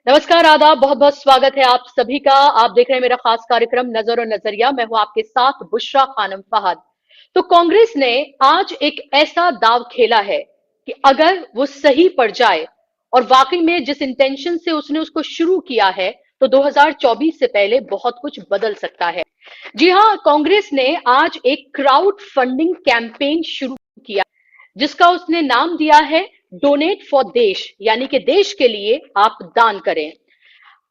नमस्कार, आदाब, बहुत बहुत स्वागत है आप सभी का। आप देख रहे हैं मेरा खास कार्यक्रम नजर और नजरिया। मैं हूं आपके साथ बुशरा खानम फहद। तो कांग्रेस ने आज एक ऐसा दांव खेला है कि अगर वो सही पड़ जाए और वाकई में जिस इंटेंशन से उसने उसको शुरू किया है, तो 2024 से पहले बहुत कुछ बदल सकता है। जी हां, कांग्रेस ने आज एक क्राउड फंडिंग कैंपेन शुरू किया, जिसका उसने नाम दिया है डोनेट फॉर देश, यानी कि देश के लिए आप दान करें।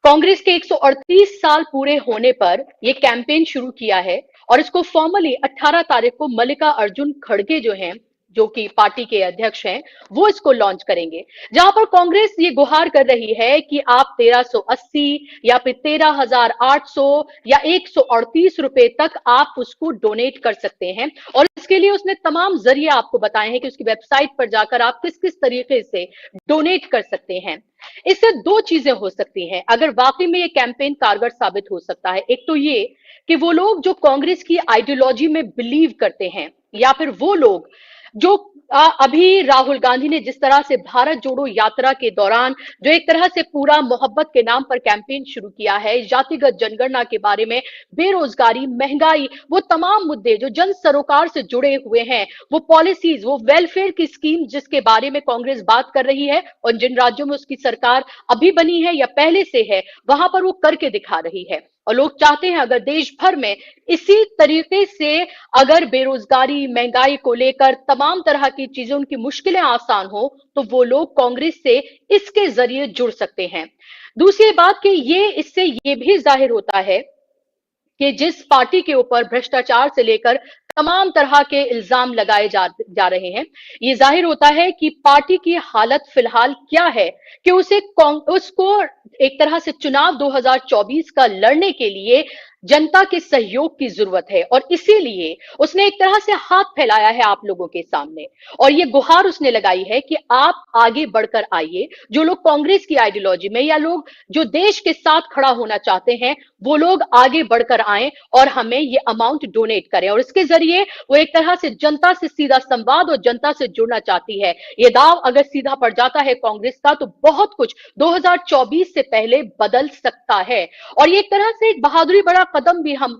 कांग्रेस के 138 साल पूरे होने पर यह कैंपेन शुरू किया है और इसको फॉर्मली 18 तारीख को मल्लिका अर्जुन खड़गे जो हैं, जो कि पार्टी के अध्यक्ष हैं, वो इसको लॉन्च करेंगे। जहां पर कांग्रेस ये गुहार कर रही है कि आप 1380 या फिर 13,800 या 138 रुपए तक आप उसको डोनेट कर सकते हैं। और इसके लिए उसने तमाम जरिए आपको बताए हैं कि उसकी वेबसाइट पर जाकर आप किस किस तरीके से डोनेट कर सकते हैं। इससे दो चीजें हो सकती हैं अगर वाकई में ये कैंपेन कारगर साबित हो सकता है। एक तो ये कि वो लोग जो कांग्रेस की आइडियोलॉजी में बिलीव करते हैं, या फिर वो लोग जो अभी राहुल गांधी ने जिस तरह से भारत जोड़ो यात्रा के दौरान जो एक तरह से पूरा मोहब्बत के नाम पर कैंपेन शुरू किया है, जातिगत जनगणना के बारे में, बेरोजगारी, महंगाई, वो तमाम मुद्दे जो जन सरोकार से जुड़े हुए हैं, वो पॉलिसीज, वो वेलफेयर की स्कीम जिसके बारे में कांग्रेस बात कर रही है और जिन राज्यों में उसकी सरकार अभी बनी है या पहले से है, वहां पर वो करके दिखा रही है। और लोग चाहते हैं अगर देश भर में इसी तरीके से अगर बेरोजगारी, महंगाई को लेकर तमाम तरह की चीजें, उनकी मुश्किलें आसान हो, तो वो लोग कांग्रेस से इसके जरिए जुड़ सकते हैं। दूसरी बात कि ये इससे ये भी जाहिर होता है कि जिस पार्टी के ऊपर भ्रष्टाचार से लेकर तमाम तरह के इल्जाम लगाए जा रहे हैं, ये जाहिर होता है कि पार्टी की हालत फिलहाल क्या है कि उसको एक तरह से चुनाव 2024 का लड़ने के लिए जनता के सहयोग की जरूरत है। और इसीलिए उसने एक तरह से हाथ फैलाया है आप लोगों के सामने और ये गुहार उसने लगाई है कि आप आगे बढ़कर आइए। जो लोग कांग्रेस की आइडियोलॉजी में या लोग जो देश के साथ खड़ा होना चाहते हैं, वो लोग आगे बढ़कर आए और हमें ये अमाउंट डोनेट करें। और इसके जरिए वो एक तरह से जनता से सीधा संवाद और जनता से जुड़ना चाहती है। ये दाव अगर सीधा पड़ जाता है कांग्रेस का, तो बहुत कुछ 2024 से पहले बदल सकता है। और ये एक तरह से एक बहादुरी बड़ा कदम भी हम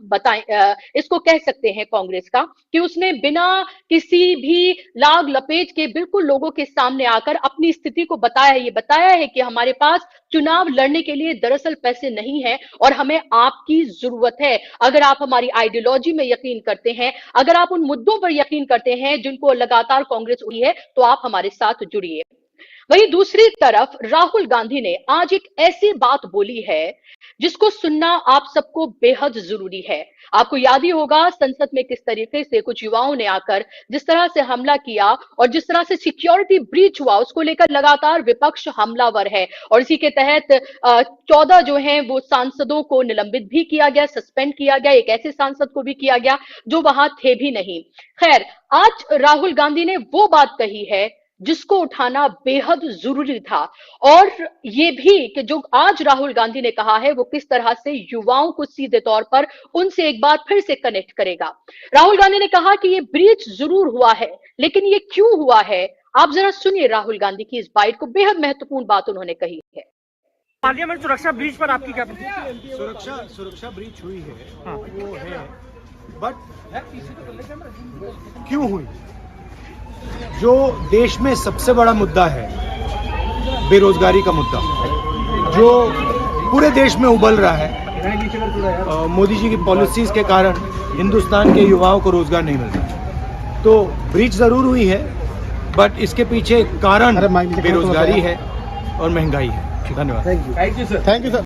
इसको कह सकते हैं कांग्रेस का, कि उसने बिना किसी भी लाग लपेट के बिल्कुल लोगों के सामने आकर अपनी स्थिति को बताया है। ये बताया है कि हमारे पास चुनाव लड़ने के लिए दरअसल पैसे नहीं है और हमें आपकी जरूरत है। अगर आप हमारी आइडियोलॉजी में यकीन करते हैं, अगर आप उन मुद्दों पर यकीन करते हैं जिनको लगातार कांग्रेस उड़ी है, तो आप हमारे साथ जुड़िए। वहीं दूसरी तरफ राहुल गांधी ने आज एक ऐसी बात बोली है जिसको सुनना आप सबको बेहद जरूरी है। आपको याद ही होगा संसद में किस तरीके से कुछ युवाओं ने आकर जिस तरह से हमला किया और जिस तरह से सिक्योरिटी ब्रीच हुआ, उसको लेकर लगातार विपक्ष हमलावर है। और इसी के तहत 14 जो हैं वो सांसदों को निलंबित भी किया गया, सस्पेंड किया गया। एक ऐसे सांसद को भी किया गया जो वहां थे भी नहीं। खैर, आज राहुल गांधी ने वो बात कही है जिसको उठाना बेहद जरूरी था। और ये भी कि जो आज राहुल गांधी ने कहा है वो किस तरह से युवाओं को सीधे तौर पर उनसे एक बार फिर से कनेक्ट करेगा। राहुल गांधी ने कहा कि ये ब्रीच जरूर हुआ है, लेकिन ये क्यों हुआ है, आप जरा सुनिए राहुल गांधी की इस बाइट को। बेहद महत्वपूर्ण बात उन्होंने कही है। पार्लियामेंट सुरक्षा ब्रीच पर आपकी क्या प्रतिक्रिया? सुरक्षा ब्रीच हुई है, हाँ, वो है, बट क्यों हुई? जो देश में सबसे बड़ा मुद्दा है, बेरोजगारी का मुद्दा, जो पूरे देश में उबल रहा है, मोदी जी की पॉलिसीज के कारण हिंदुस्तान के युवाओं को रोजगार नहीं मिल रहा। तो ब्रीच जरूर हुई है, बट इसके पीछे कारण बेरोजगारी है और महंगाई है। धन्यवाद। Thank you sir. Thank you sir.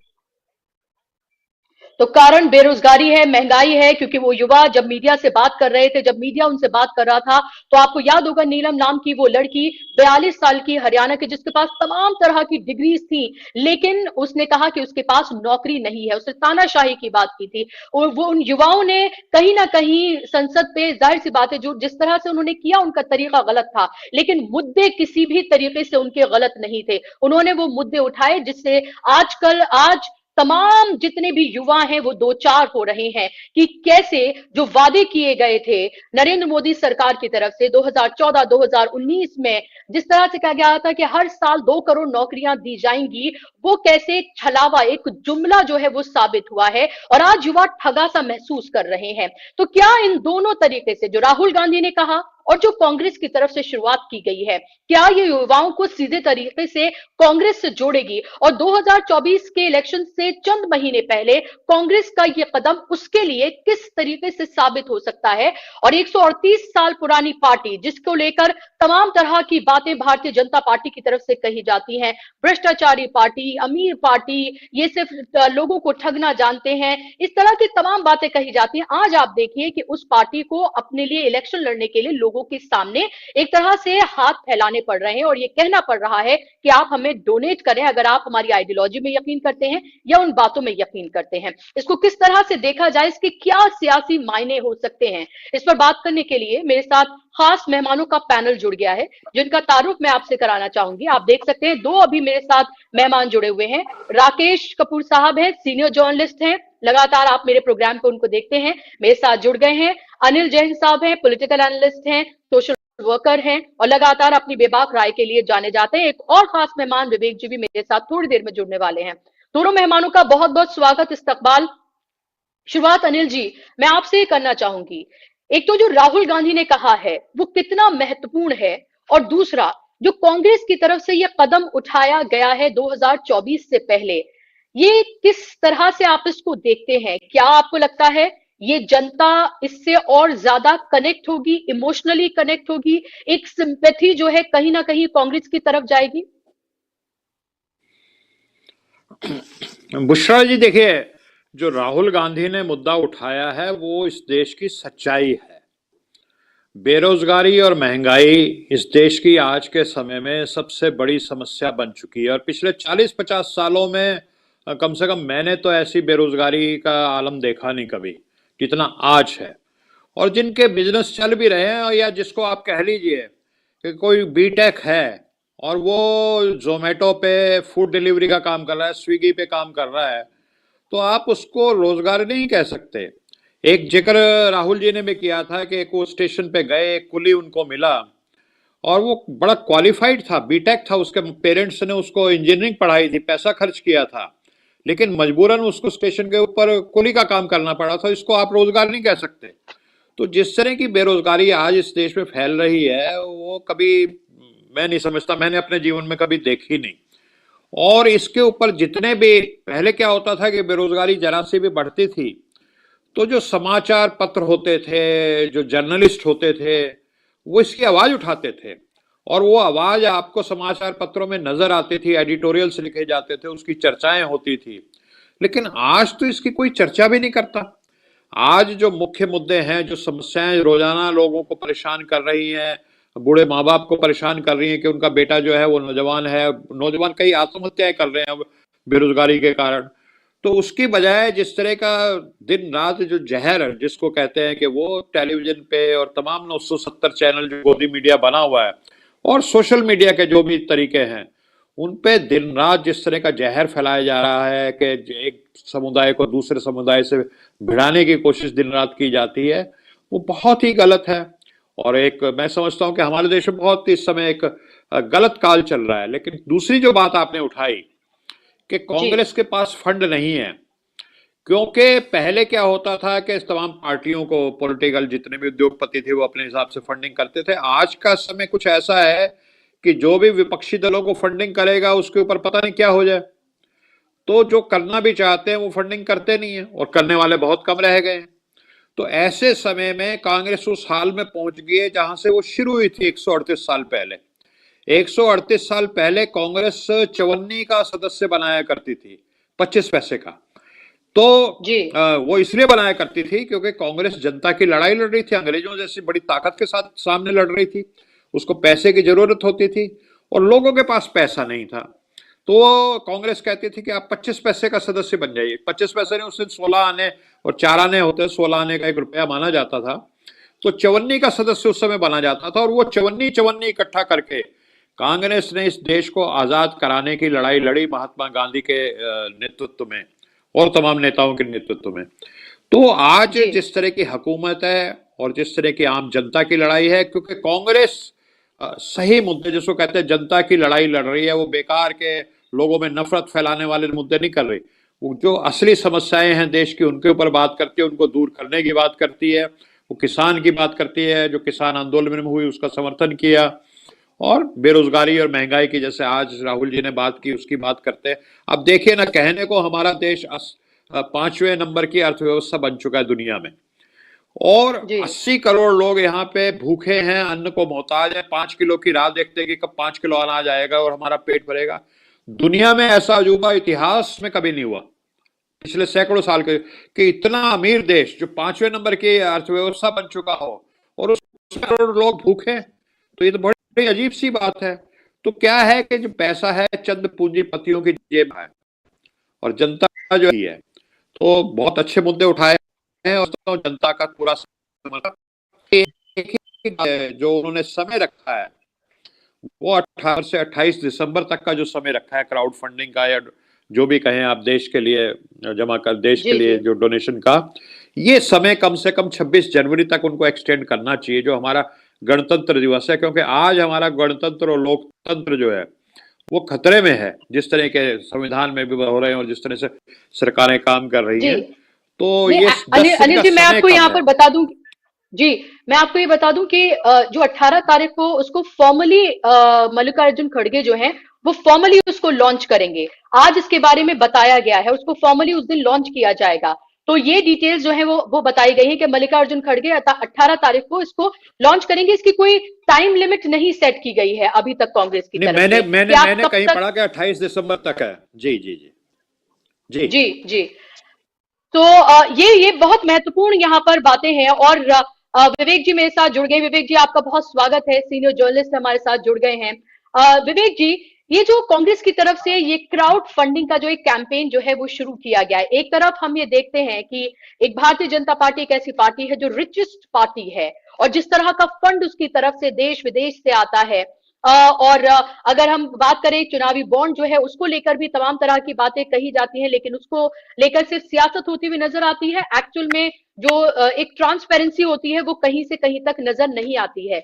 तो कारण बेरोजगारी है, महंगाई है, क्योंकि वो युवा जब मीडिया से बात कर रहे थे, जब मीडिया उनसे बात कर रहा था, तो आपको याद होगा नीलम नाम की वो लड़की 42 साल की, हरियाणा की, जिसके पास तमाम तरह की डिग्रीज थी, लेकिन उसने कहा कि उसके पास नौकरी नहीं है। उसने तानाशाही की बात की थी। और वो उन युवाओं ने कहीं ना कहीं संसद पे, जाहिर सी बात है, जो जिस तरह से उन्होंने किया उनका तरीका गलत था, लेकिन मुद्दे किसी भी तरीके से उनके गलत नहीं थे। उन्होंने वो मुद्दे उठाए जिससे आज तमाम जितने भी युवा हैं वो दो चार हो रहे हैं कि कैसे जो वादे किए गए थे नरेंद्र मोदी सरकार की तरफ से 2014-2019 में, जिस तरह से कहा गया था कि हर साल 2 करोड़ नौकरियां दी जाएंगी, वो कैसे एक छलावा, एक जुमला जो है वो साबित हुआ है और आज युवा ठगा सा महसूस कर रहे हैं। तो क्या इन दोनों तरीके से जो राहुल गांधी ने कहा और जो कांग्रेस की तरफ से शुरुआत की गई है, क्या ये युवाओं को सीधे तरीके से कांग्रेस से जोड़ेगी? और 2024 के इलेक्शन से चंद महीने पहले कांग्रेस का ये कदम उसके लिए किस तरीके से साबित हो सकता है? और 138 साल पुरानी पार्टी जिसको लेकर तमाम तरह की बातें भारतीय जनता पार्टी की तरफ से कही जाती हैं, भ्रष्टाचारी पार्टी, अमीर पार्टी, ये सिर्फ लोगों को ठगना जानते हैं, इस तरह की तमाम बातें कही जाती हैं। आज आप देखिए कि उस पार्टी को अपने लिए इलेक्शन लड़ने के लिए लोगों के सामने एक तरह से हाथ फैलाने पड़ रहे हैं और ये कहना पड़ रहा है कि आप हमें डोनेट करें अगर आप हमारी आइडियोलॉजी में यकीन करते हैं या उन बातों में यकीन करते हैं। इसको किस तरह से देखा जाए, इसके क्या सियासी मायने हो सकते हैं, इस पर बात करने के लिए मेरे साथ खास मेहमानों का पैनल जुड़ गया है जिनका तारुफ मैं आपसे कराना चाहूंगी। आप देख सकते हैं दो अभी मेरे साथ मेहमान जुड़े हुए हैं। राकेश कपूर साहब हैं, सीनियर जर्नलिस्ट हैं, लगातार आप मेरे प्रोग्राम पे उनको देखते हैं, मेरे साथ जुड़ गए हैं। अनिल जैन साहब हैं, पॉलिटिकल एनालिस्ट हैं, सोशल वर्कर हैं और लगातार अपनी बेबाक राय के लिए जाने जाते हैं। एक और खास मेहमान विवेक जी भी मेरे साथ थोड़ी देर में जुड़ने वाले हैं। दोनों मेहमानों का बहुत बहुत स्वागत, इस्तकबाल। शुरुआत अनिल जी मैं आपसे करना चाहूंगी, एक तो जो राहुल गांधी ने कहा है वो कितना महत्वपूर्ण है और दूसरा जो कांग्रेस की तरफ से ये कदम उठाया गया है 2024 से पहले, ये किस तरह से आप इसको देखते हैं? क्या आपको लगता है ये जनता इससे और ज्यादा कनेक्ट होगी, इमोशनली कनेक्ट होगी, एक सिंपैथी जो है कहीं ना कहीं कांग्रेस की तरफ जाएगी? बुशरा जी देखिए, जो राहुल गांधी ने मुद्दा उठाया है वो इस देश की सच्चाई है। बेरोजगारी और महंगाई इस देश की आज के समय में सबसे बड़ी समस्या बन चुकी है और पिछले 40-50 सालों में कम से कम मैंने तो ऐसी बेरोजगारी का आलम देखा नहीं कभी जितना आज है। और जिनके बिजनेस चल भी रहे हैं या जिसको आप कह लीजिए कि कोई बीटेक है और वो जोमेटो पे फूड डिलीवरी का काम कर रहा है, स्विगी पे काम कर रहा है, तो आप उसको रोजगार नहीं कह सकते। एक जिक्र राहुल जी ने भी किया था कि एक वो स्टेशन पे गए, एक कुली उनको मिला और वो बड़ा क्वालिफाइड था, बीटेक था, उसके पेरेंट्स ने उसको इंजीनियरिंग पढ़ाई थी, पैसा खर्च किया था, लेकिन मजबूरन उसको स्टेशन के ऊपर कुली का काम करना पड़ा था। इसको आप रोजगार नहीं कह सकते। तो जिस तरह की बेरोजगारी आज इस देश में फैल रही है वो कभी मैं नहीं समझता, मैंने अपने जीवन में कभी देखी नहीं। और इसके ऊपर जितने भी पहले क्या होता था कि बेरोजगारी जरा सी भी बढ़ती थी तो जो समाचार पत्र होते थे, जो जर्नलिस्ट होते थे, वो इसकी आवाज उठाते थे और वो आवाज आपको समाचार पत्रों में नजर आती थी, एडिटोरियल्स लिखे जाते थे, उसकी चर्चाएं होती थी। लेकिन आज तो इसकी कोई चर्चा भी नहीं करता। आज जो मुख्य मुद्दे हैं, जो समस्याएं रोजाना लोगों को परेशान कर रही हैं, बूढ़े माँ बाप को परेशान कर रही हैं कि उनका बेटा जो है वो नौजवान है, नौजवान कई आत्महत्याएं कर रहे हैं बेरोजगारी के कारण, तो उसकी बजाय जिस तरह का दिन रात जो जहर जिसको कहते हैं कि वो टेलीविजन पे और तमाम 970 चैनल जो गोदी मीडिया बना हुआ है और सोशल मीडिया के जो भी तरीके हैं उन पे दिन रात जिस तरह का जहर फैलाया जा रहा है कि एक समुदाय को दूसरे समुदाय से भिड़ाने की कोशिश दिन रात की जाती है, वो बहुत ही गलत है। और एक मैं समझता हूं कि हमारे देश में बहुत इस समय एक गलत काल चल रहा है। लेकिन दूसरी जो बात आपने उठाई कि कांग्रेस के पास फंड नहीं है, क्योंकि पहले क्या होता था कि तमाम पार्टियों को, पॉलिटिकल जितने भी उद्योगपति थे वो अपने हिसाब से फंडिंग करते थे। आज का समय कुछ ऐसा है कि जो भी विपक्षी दलों को फंडिंग करेगा उसके ऊपर पता नहीं क्या हो जाए, तो जो करना भी चाहते हैं वो फंडिंग करते नहीं है और करने वाले बहुत कम रह गए हैं। तो ऐसे समय में कांग्रेस उस हाल में पहुंच गई है जहां से वो शुरू हुई थी 138 साल पहले। 138 साल पहले कांग्रेस चवन्नी का सदस्य बनाया करती थी, 25 पैसे का। तो वो इसलिए बनाया करती थी क्योंकि कांग्रेस जनता की लड़ाई लड़ रही थी, अंग्रेजों जैसी बड़ी ताकत के साथ सामने लड़ रही थी, उसको पैसे की जरूरत होती थी और लोगों के पास पैसा नहीं था। तो कांग्रेस कहती थी कि आप 25 पैसे का सदस्य बन जाइए। 25 पैसे नहीं, उस दिन 16 आने और 4 आने होते, 16 आने का 1 रुपया माना जाता था। तो चवन्नी का सदस्य उस समय बना जाता था और वो चवन्नी इकट्ठा करके कांग्रेस ने इस देश को आजाद कराने की लड़ाई लड़ी महात्मा गांधी के नेतृत्व में। और तमाम नेताओं के नेतृत्व में। तो आज जी जिस तरह की हुकूमत है और जिस तरह की आम जनता की लड़ाई है, क्योंकि कांग्रेस सही मुद्दे जिसको कहते हैं जनता की लड़ाई लड़ रही है, वो बेकार के लोगों में नफरत फैलाने वाले मुद्दे नहीं कर रही। वो जो असली समस्याएं हैं देश की उनके ऊपर बात करती है, उनको दूर करने की बात करती है। वो किसान की बात करती है, जो किसान आंदोलन में हुई उसका समर्थन किया, और बेरोजगारी और महंगाई की जैसे आज राहुल जी ने बात की उसकी बात करते हैं। अब देखिए ना, कहने को हमारा देश 5वें नंबर की अर्थव्यवस्था बन चुका है दुनिया में, और जी 80 करोड़ लोग यहाँ पे भूखे हैं, अन्न को मोहताज हैं, 5 किलो की राह देखते हैं कि कब 5 किलो अनाज आएगा और हमारा पेट भरेगा। दुनिया में ऐसा अजूबा इतिहास में कभी नहीं हुआ पिछले सैकड़ों साल के, कि इतना अमीर देश जो 5वें नंबर की अर्थव्यवस्था बन चुका हो और उस करोड़ लोग भूखे हैं। तो ये तो बड़ी अजीब सी बात है। तो क्या है कि जो पैसा है चंद पूंजीपतियों की जेब है, और जनता जो है तो बहुत अच्छे मुद्दे उठाए हैं, और तो जनता का पूरा समर्थन। एक ही जो उन्होंने समय रखा है वो 18 से 28 दिसंबर तक का जो समय रखा है क्राउड फंडिंग का, या जो भी कहें आप, देश के लिए जमा कर, देश के जी लिए जी जो डोनेशन का, ये समय कम से कम 26 जनवरी तक उनको एक्सटेंड करना चाहिए, जो हमारा गणतंत्र दिवस है। क्योंकि आज हमारा गणतंत्र और लोकतंत्र जो है वो खतरे में है, जिस तरह के संविधान में भी हो रहे हैं और जिस तरह से सरकारें काम कर रही जी हैं। तो नहीं ये 10 दिन अनिल का जी, मैं समय आपको कम यहाँ है। पर बता दूं। जी, मैं आपको ये बता दूं कि जो 18 तारीख को उसको फॉर्मली मल्लिकार्जुन खड़गे जो हैं वो फॉर्मली उसको लॉन्च करेंगे। आज इसके बारे में बताया गया है, उसको फॉर्मली उस दिन लॉन्च किया जाएगा। तो ये डिटेल्स जो है वो बताई गई है कि मल्लिकार्जुन खड़गे 18 तारीख को इसको लॉन्च करेंगे। इसकी कोई टाइम लिमिट नहीं सेट की गई है अभी तक कांग्रेस की नहीं, तरफ मैंने से मैंने कि आप मैंने कब कहीं तक। पढ़ा कि 28 दिसंबर तक है। जी जी जी जी। जी जी। तो ये बहुत महत्वपूर्ण यहाँ पर बातें हैं। और विवेक जी मेरे साथ जुड़ गए। विवेक जी, आपका बहुत स्वागत है, सीनियर जर्नलिस्ट हमारे साथ जुड़ गए हैं। विवेक जी, ये जो कांग्रेस की तरफ से ये क्राउड फंडिंग का जो एक कैंपेन जो है वो शुरू किया गया है, एक तरफ हम ये देखते हैं कि एक भारतीय जनता पार्टी एक ऐसी पार्टी है जो रिचेस्ट पार्टी है, और जिस तरह का फंड उसकी तरफ से देश विदेश से आता है, और अगर हम बात करें चुनावी बॉन्ड जो है उसको लेकर भी तमाम तरह की बातें कही जाती हैं, लेकिन उसको लेकर सिर्फ सियासत होती हुई नजर आती है। एक्चुअल में जो एक ट्रांसपेरेंसी होती है वो कहीं से कहीं तक नजर नहीं आती है।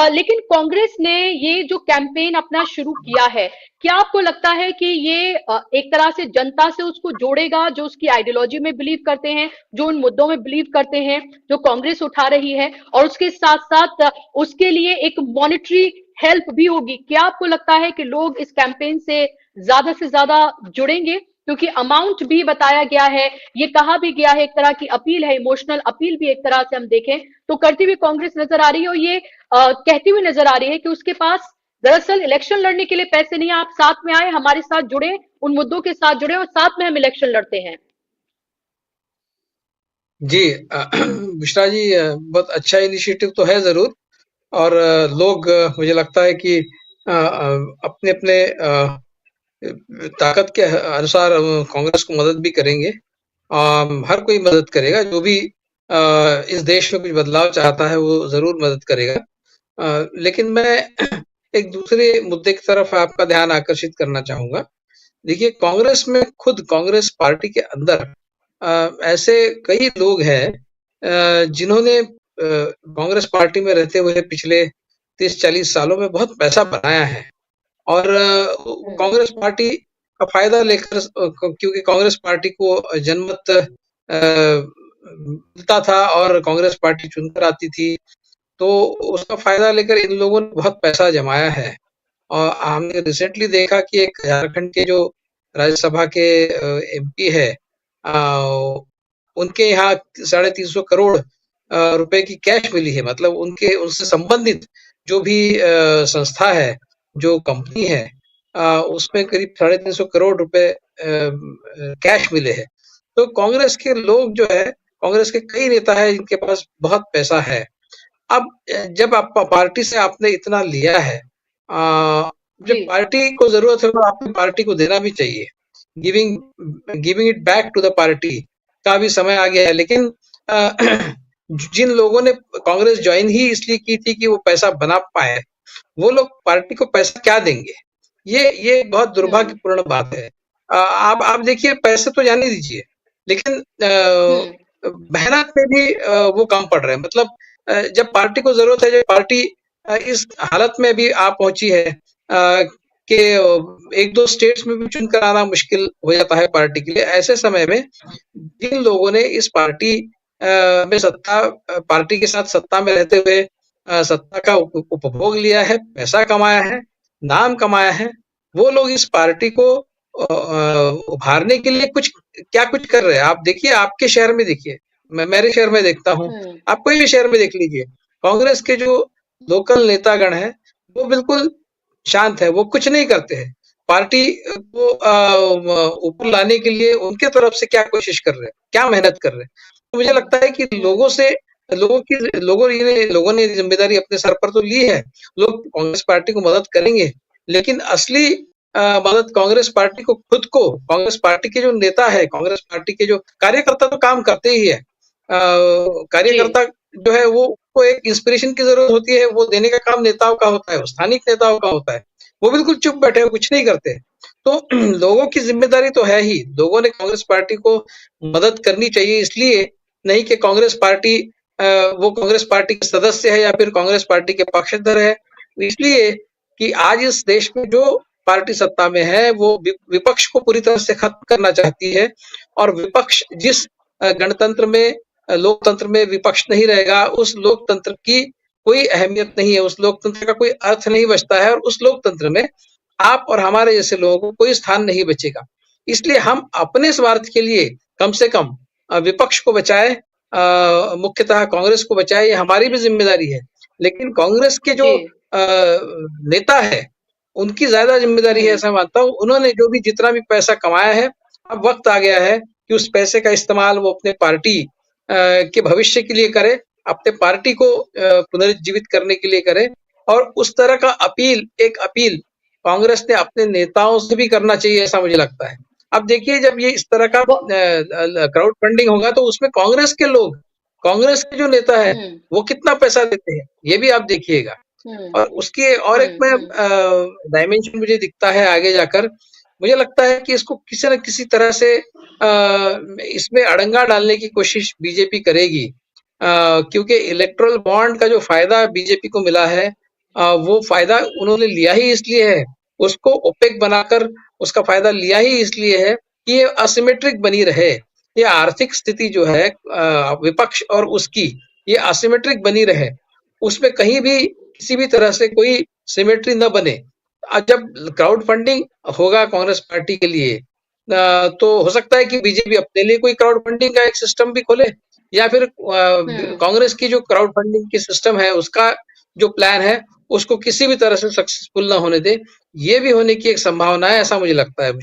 लेकिन कांग्रेस ने ये जो कैंपेन अपना शुरू किया है, क्या आपको लगता है कि ये एक तरह से जनता से उसको जोड़ेगा जो उसकी आइडियोलॉजी में बिलीव करते हैं, जो उन मुद्दों में बिलीव करते हैं जो कांग्रेस उठा रही है, और उसके साथ साथ उसके लिए एक मॉनिटरी हेल्प भी होगी? क्या आपको लगता है कि लोग इस कैंपेन से ज्यादा जुड़ेंगे? क्योंकि अमाउंट भी बताया गया है, ये कहा भी गया है, एक तरह की अपील है, इमोशनल अपील भी एक तरह से हम देखें तो करती हुई कांग्रेस नजर आ रही है, और ये कहती हुई नजर आ रही है कि उसके पास दरअसल इलेक्शन लड़ने के लिए पैसे नहीं है, आप साथ में आए, हमारे साथ जुड़े, उन मुद्दों के साथ जुड़े और साथ में हम इलेक्शन लड़ते हैं। जी बुशरा जी, बहुत अच्छा इनिशिएटिव तो है जरूर। और लोग, मुझे लगता है कि अपने अपने ताकत के अनुसार कांग्रेस को मदद भी करेंगे। हर कोई मदद करेगा, जो भी इस देश में कुछ बदलाव चाहता है वो जरूर मदद करेगा। लेकिन मैं एक दूसरे मुद्दे की तरफ आपका ध्यान आकर्षित करना चाहूंगा। देखिए, कांग्रेस में खुद कांग्रेस पार्टी के अंदर ऐसे कई लोग हैं जिन्होंने कांग्रेस पार्टी में रहते हुए पिछले 30-40 सालों में बहुत पैसा बनाया है, और कांग्रेस पार्टी का फायदा लेकर, क्योंकि कांग्रेस पार्टी को जनमत मिलता था और कांग्रेस पार्टी चुनकर आती थी, तो उसका फायदा लेकर इन लोगों ने बहुत पैसा जमाया है। और हमने रिसेंटली देखा कि एक झारखंड के जो राज्यसभा के एमपी है, उनके यहाँ 350 करोड़ रुपए की कैश मिली है। मतलब उनके उनसे संबंधित जो भी संस्था है, जो कंपनी है, उसमें करीब 350 करोड़ रुपए कैश मिले हैं। तो कांग्रेस के लोग जो है, कांग्रेस के कई नेता है जिनके पास बहुत पैसा है। अब जब आप पार्टी से आपने इतना लिया है, जब जी पार्टी को जरूरत है तो आपको पार्टी को देना भी चाहिए। Giving it back to the party का भी समय आ गया है। लेकिन जिन लोगों ने कांग्रेस ज्वाइन ही इसलिए की थी कि वो पैसा बना पाए, वो लोग पार्टी को पैसा क्या देंगे? ये बहुत दुर्भाग्यपूर्ण बात है। आप देखिए, पैसे तो जाने दीजिए, लेकिन मेहनत में भी वो कम पड़ रहे हैं। मतलब जब पार्टी को जरूरत है, जब पार्टी इस हालत में भी आ पहुंची है कि एक दो स्टेट्स में भी चुनकर आना मुश्किल हो जाता है पार्टी के लिए, ऐसे समय में जिन लोगों ने इस पार्टी में पार्टी के साथ सत्ता में रहते हुए सत्ता का उपभोग लिया है, पैसा कमाया है, नाम कमाया है, वो लोग इस पार्टी को उभारने के लिए कुछ कर रहे हैं। आप देखिए, आपके शहर में देखिए, मैं मेरे शहर में देखता हूँ, आप कोई भी शहर में देख लीजिए, कांग्रेस के जो लोकल नेतागण हैं वो बिल्कुल शांत है, वो कुछ नहीं करते हैं। पार्टी को ऊपर लाने के लिए उनके तरफ से क्या कोशिश कर रहे हैं, क्या मेहनत कर रहे हैं। तो मुझे लगता है कि लोगों ने जिम्मेदारी अपने सर पर तो ली है। लोग कांग्रेस पार्टी को मदद करेंगे, लेकिन असली मदद कांग्रेस पार्टी को खुद को, कांग्रेस पार्टी के जो नेता है, कांग्रेस पार्टी के जो कार्यकर्ता तो काम करते ही है। कार्यकर्ता जो है वो को एक इंस्पिरेशन की जरूरत होती है, वो देने का काम नेताओं का होता है, स्थानिक नेताओं का होता है। वो बिल्कुल चुप बैठे हैं, कुछ नहीं करते। तो लोगों की जिम्मेदारी तो है ही, लोगों ने कांग्रेस पार्टी को मदद करनी चाहिए, इसलिए नहीं कि कांग्रेस पार्टी वो कांग्रेस पार्टी के सदस्य है या फिर कांग्रेस पार्टी के पक्षधर है, इसलिए कि आज इस देश में जो पार्टी सत्ता में है वो विपक्ष को पूरी तरह से खत्म करना चाहती है। और विपक्ष जिस गणतंत्र में, लोकतंत्र में विपक्ष नहीं रहेगा, उस लोकतंत्र की कोई अहमियत नहीं है, उस लोकतंत्र का कोई अर्थ नहीं बचता है, और उस लोकतंत्र में आप और हमारे जैसे लोगों को कोई स्थान नहीं बचेगा। इसलिए हम अपने स्वार्थ के लिए कम से कम विपक्ष को बचाए, मुख्यतः कांग्रेस को बचाए, ये हमारी भी जिम्मेदारी है। लेकिन कांग्रेस के जो नेता है उनकी ज्यादा जिम्मेदारी है, ऐसा मानता हूँ। उन्होंने जो भी जितना भी पैसा कमाया है, अब वक्त आ गया है कि उस पैसे का इस्तेमाल वो अपने पार्टी के भविष्य के लिए करे, अपने पार्टी को पुनर्जीवित करने के लिए करे। और उस तरह का एक अपील कांग्रेस ने अपने नेताओं से भी करना चाहिए, ऐसा मुझे लगता है। अब देखिए, जब ये इस तरह का क्राउड फंडिंग होगा तो उसमें कांग्रेस के लोग, कांग्रेस के जो नेता है वो कितना पैसा देते हैं, ये भी आप देखिएगा। और उसके और एक में डायमेंशन मुझे दिखता है आगे जाकर, मुझे लगता है कि इसको किसी न किसी तरह से इसमें अड़ंगा डालने की कोशिश बीजेपी करेगी, क्योंकि इलेक्टोरल बॉन्ड का जो फायदा बीजेपी को मिला है, वो फायदा उन्होंने लिया ही इसलिए है, उसको ओपेक बनाकर उसका फायदा लिया ही इसलिए है कि ये असिमेट्रिक बनी रहे। ये आर्थिक स्थिति जो है विपक्ष और उसकी, ये असिमेट्रिक बनी रहे, उसमें कहीं भी किसी भी तरह से कोई सिमेट्री न बने। जब क्राउड फंडिंग होगा कांग्रेस पार्टी के लिए, तो हो सकता है कि बीजेपी अपने लिए कोई क्राउड फंडिंग का एक सिस्टम भी खोले, या फिर कांग्रेस की जो क्राउड फंडिंग की सिस्टम है उसका जो प्लान है उसको किसी भी तरह से सक्सेसफुल ना होने दे। ये भी होने की एक संभावना है, ऐसा मुझे लगता है।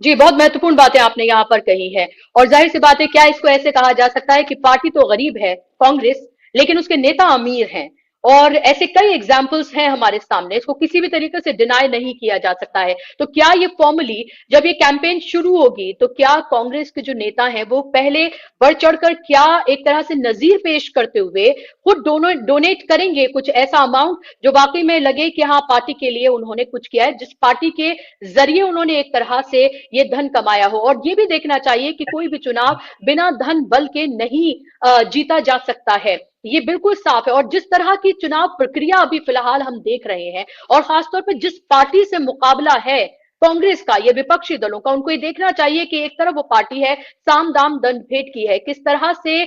जी, बहुत महत्वपूर्ण बातें आपने यहाँ पर कही है। और जाहिर सी बात है, क्या इसको ऐसे कहा जा सकता है कि पार्टी तो गरीब है कांग्रेस, लेकिन उसके नेता अमीर हैं। और ऐसे कई एग्जाम्पल्स हैं हमारे सामने, इसको किसी भी तरीके से डिनाई नहीं किया जा सकता है। तो क्या ये फॉर्मली जब ये कैंपेन शुरू होगी तो क्या कांग्रेस के जो नेता हैं वो पहले बढ़ चढ़कर क्या एक तरह से नजीर पेश करते हुए खुद डोनेट करेंगे कुछ ऐसा अमाउंट जो वाकई में लगे कि हाँ पार्टी के लिए उन्होंने कुछ किया है, जिस पार्टी के जरिए उन्होंने एक तरह से ये धन कमाया हो। और ये भी देखना चाहिए कि कोई भी चुनाव बिना धन बल के नहीं जीता जा सकता है, ये बिल्कुल साफ है। और जिस तरह की चुनाव प्रक्रिया अभी फिलहाल हम देख रहे हैं, और खासतौर पर जिस पार्टी से मुकाबला है कांग्रेस का, ये विपक्षी दलों का, उनको ये देखना चाहिए कि एक तरफ वो पार्टी है साम दाम दंड भेद की है, किस तरह से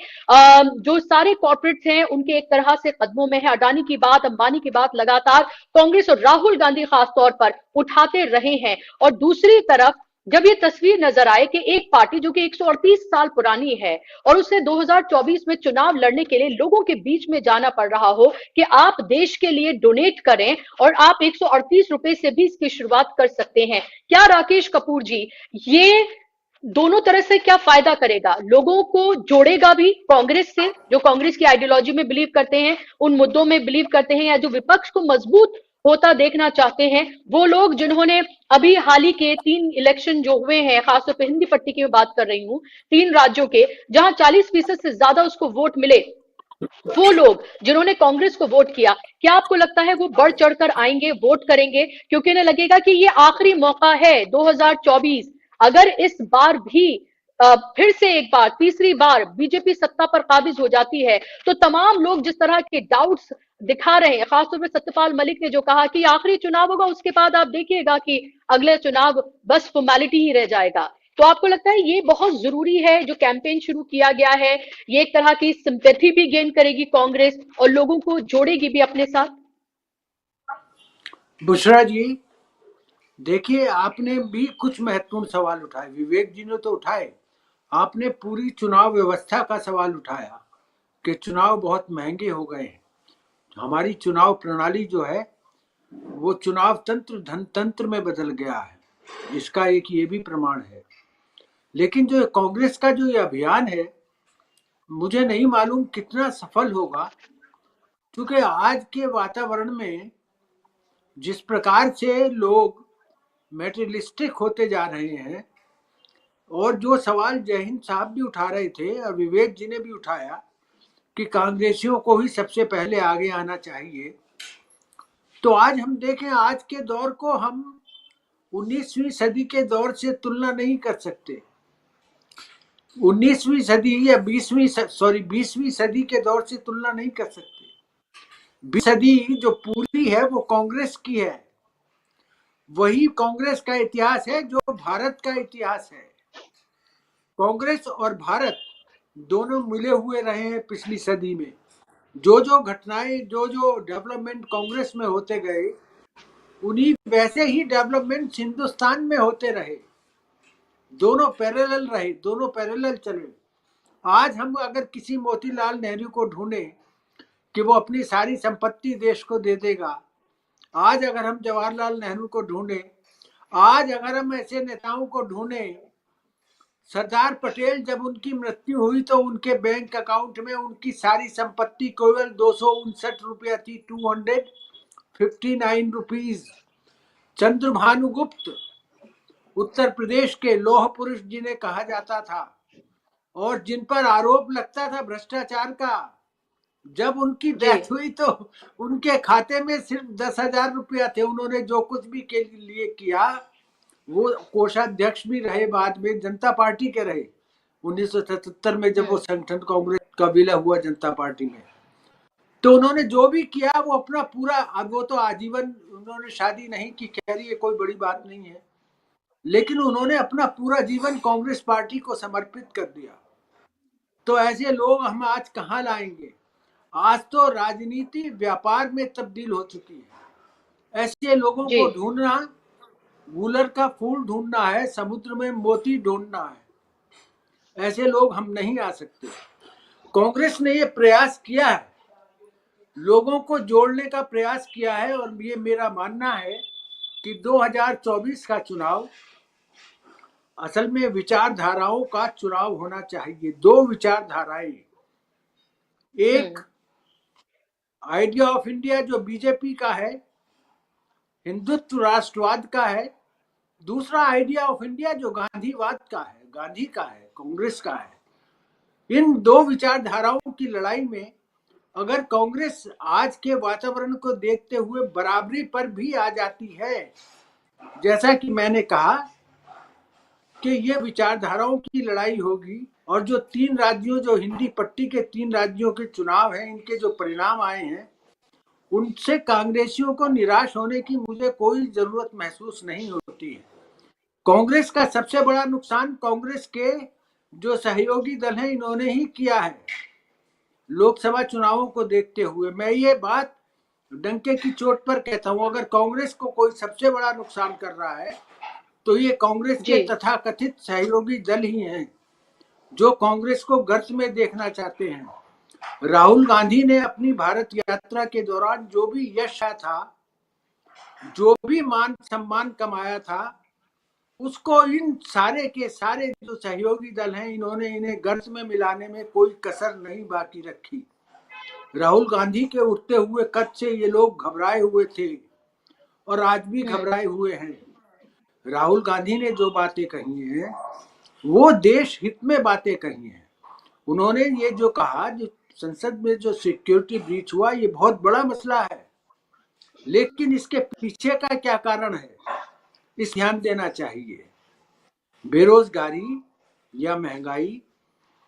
जो सारे कॉर्पोरेट्स हैं उनके एक तरह से कदमों में है। अडानी की बात, अंबानी की बात लगातार कांग्रेस और राहुल गांधी खासतौर पर उठाते रहे हैं। और दूसरी तरफ जब ये तस्वीर नजर आए कि एक पार्टी जो कि 138 साल पुरानी है और उसे 2024 में चुनाव लड़ने के लिए लोगों के बीच में जाना पड़ रहा हो कि आप देश के लिए डोनेट करें और आप 138 रुपए से भी इसकी शुरुआत कर सकते हैं, क्या राकेश कपूर जी ये दोनों तरह से क्या फायदा करेगा? लोगों को जोड़ेगा भी कांग्रेस से, जो कांग्रेस की आइडियोलॉजी में बिलीव करते हैं, उन मुद्दों में बिलीव करते हैं, या जो विपक्ष को मजबूत होता देखना चाहते हैं, वो लोग जिन्होंने अभी हाल ही के 3 इलेक्शन जो हुए हैं, खासतौर पर हिंदी पट्टी की मैं बात कर रही हूँ, 3 राज्यों के, जहां 40% से ज्यादा उसको वोट मिले, वो लोग जिन्होंने कांग्रेस को वोट किया, क्या आपको लगता है वो बढ़ चढ़कर आएंगे, वोट करेंगे? क्योंकि उन्हें लगेगा कि ये आखिरी मौका है 2024। अगर इस बार भी फिर से एक बार, तीसरी बार बीजेपी सत्ता पर काबिज हो जाती है, तो तमाम लोग जिस तरह के डाउट्स दिखा रहे हैं, खासतौर पर सत्यपाल मलिक ने जो कहा कि आखिरी चुनाव होगा, उसके बाद आप देखिएगा कि अगले चुनाव बस फॉर्मेलिटी ही रह जाएगा। तो आपको लगता है ये बहुत जरूरी है जो कैंपेन शुरू किया गया है, ये एक तरह की सिंपैथी भी गेन करेगी कांग्रेस और लोगों को जोड़ेगी भी अपने साथ? बुशरा जी, देखिए, आपने भी कुछ महत्वपूर्ण सवाल उठाए, विवेक जी ने तो उठाए। आपने पूरी चुनाव व्यवस्था का सवाल उठाया कि चुनाव बहुत महंगे हो गए हैं। हमारी चुनाव प्रणाली जो है वो चुनाव तंत्र धनतंत्र में बदल गया है, इसका एक ये भी प्रमाण है। लेकिन जो कांग्रेस का जो ये अभियान है, मुझे नहीं मालूम कितना सफल होगा, क्योंकि आज के वातावरण में जिस प्रकार से लोग मेटेरियलिस्टिक होते जा रहे हैं, और जो सवाल जय हिंद साहब भी उठा रहे थे और विवेक जी ने भी उठाया कि कांग्रेसियों को ही सबसे पहले आगे आना चाहिए, तो आज हम देखें, आज के दौर को हम 19वीं सदी के दौर से तुलना नहीं कर सकते। 19वीं सदी या 20वीं सदी के दौर से तुलना नहीं कर सकते। 20वीं सदी जो पूरी है वो कांग्रेस की है, वही कांग्रेस का इतिहास है जो भारत का इतिहास है। कांग्रेस और भारत दोनों मिले हुए रहे हैं पिछली सदी में। जो जो घटनाएं, जो जो डेवलपमेंट कांग्रेस में होते गए, उन्हीं वैसे ही डेवलपमेंट हिंदुस्तान में होते रहे। दोनों पैरेलल रहे, दोनों पैरेलल चले। आज हम अगर किसी मोतीलाल नेहरू को ढूंढे कि वो अपनी सारी संपत्ति देश को दे देगा, आज अगर हम जवाहरलाल नेहरू को ढूंढे, आज अगर हम ऐसे नेताओं को ढूंढे, सरदार पटेल जब उनकी मृत्यु हुई तो उनके बैंक अकाउंट में उनकी सारी संपत्ति केवल 259 रुपया थी, 259 रुपीज। चंद्रभानुगुप्त उत्तर प्रदेश के लौह पुरुष जिन्हें कहा जाता था और जिन पर आरोप लगता था भ्रष्टाचार का, जब उनकी डेथ हुई तो उनके खाते में सिर्फ 10,000 रुपया थे। उन्होंने जो कुछ भी के लिए किया, वो कोषाध्यक्ष भी रहे, बाद में जनता पार्टी के रहे 1977 में, जब वो संगठन कांग्रेस का विलय हुआ जनता पार्टी में, तो उन्होंने जो भी किया वो अपना पूरा, अब वो तो आजीवन, उन्होंने शादी नहीं की, कह रही है कोई बड़ी बात नहीं है, लेकिन उन्होंने अपना पूरा जीवन कांग्रेस पार्टी को समर्पित कर दिया। तो ऐसे लोग हम आज कहाँ लाएंगे? आज तो राजनीति व्यापार में तब्दील हो चुकी है। ऐसे लोगों को ढूंढना, गुलर का फूल ढूंढना है, समुद्र में मोती ढूंढना है। ऐसे लोग हम नहीं आ सकते। कांग्रेस ने ये प्रयास किया है, लोगों को जोड़ने का प्रयास किया है, और ये मेरा मानना है कि 2024 का चुनाव असल में विचारधाराओं का चुनाव होना चाहिए। दो विचारधाराएं, एक आइडिया ऑफ इंडिया जो बीजेपी का है, हिंदुत्व राष्ट्रवाद का है, दूसरा आइडिया ऑफ इंडिया जो गांधीवाद का है, गांधी का है, कांग्रेस का है। इन दो विचारधाराओं की लड़ाई में अगर कांग्रेस आज के वातावरण को देखते हुए बराबरी पर भी आ जाती है, जैसा कि मैंने कहा कि ये विचारधाराओं की लड़ाई होगी, और जो 3 राज्यों, जो हिंदी पट्टी के 3 राज्यों के चुनाव हैं, इनके जो परिणाम आए हैं, उनसे कांग्रेसियों को निराश होने की मुझे कोई जरूरत महसूस नहीं होती है। कांग्रेस का सबसे बड़ा नुकसान कांग्रेस के जो सहयोगी दल हैं, इन्होंने ही किया है। लोकसभा चुनावों को देखते हुए मैं ये बात डंके की चोट पर कहता हूं, अगर कांग्रेस को कोई सबसे बड़ा नुकसान कर रहा है तो ये कांग्रेस के तथाकथित सहयोगी दल ही हैं, जो कांग्रेस को गर्त में देखना चाहते हैं। राहुल गांधी ने अपनी भारत यात्रा के दौरान जो भी यश था, जो भी मान सम्मान कमाया था, उसको इन सारे के सारे जो सहयोगी दल हैं, इन्होंने इन्हें गर्त में मिलाने में कोई कसर नहीं बाकी रखी। राहुल गांधी के उठते हुए कद से ये लोग घबराए हुए थे और आज भी घबराए हुए हैं। राहुल गांधी ने जो बातें कही हैं वो देश हित में बातें कही हैं। उन्होंने ये जो कहा, जो संसद में जो सिक्योरिटी ब्रीच हुआ, ये बहुत बड़ा मसला है, लेकिन इसके पीछे का क्या कारण है इस ध्यान देना चाहिए। बेरोजगारी या महंगाई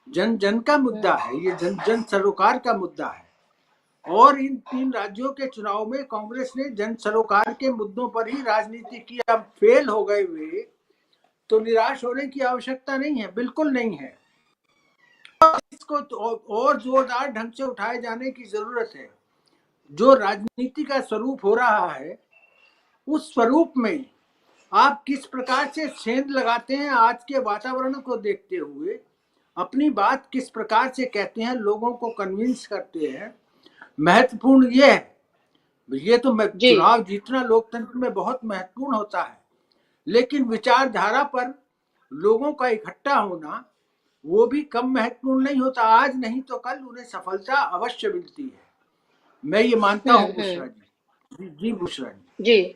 जन जन का मुद्दा है, ये जन जन सरोकार का मुद्दा है, और इन 3 राज्यों के चुनाव में कांग्रेस ने जन सरोकार के मुद्दों पर ही राजनीति की। अब फेल हो गए वे तो निराश होने की आवश्यकता नहीं है, बिल्कुल नहीं है। इसको तो और जोरदार ढंग से उठाए जाने की जरूरत है। जो राजनीति का स्वरूप हो रहा है, उस स्वरूप में आप किस प्रकार से सेंध लगाते हैं, आज के वातावरण को देखते हुए अपनी बात किस प्रकार से कहते हैं, लोगों को कन्विंस करते हैं, महत्वपूर्ण ये है। ये तो चुनाव जीतना लोकतंत्र में बहुत महत्वपूर्ण होता है, लेकिन विचारधारा पर लोगों का इकट्ठा होना वो भी कम महत्वपूर्ण नहीं होता। आज नहीं तो कल उन्हें सफलता अवश्य मिलती है, मैं ये मानता हूँ। बुशरा जी, जी बुशरा जी।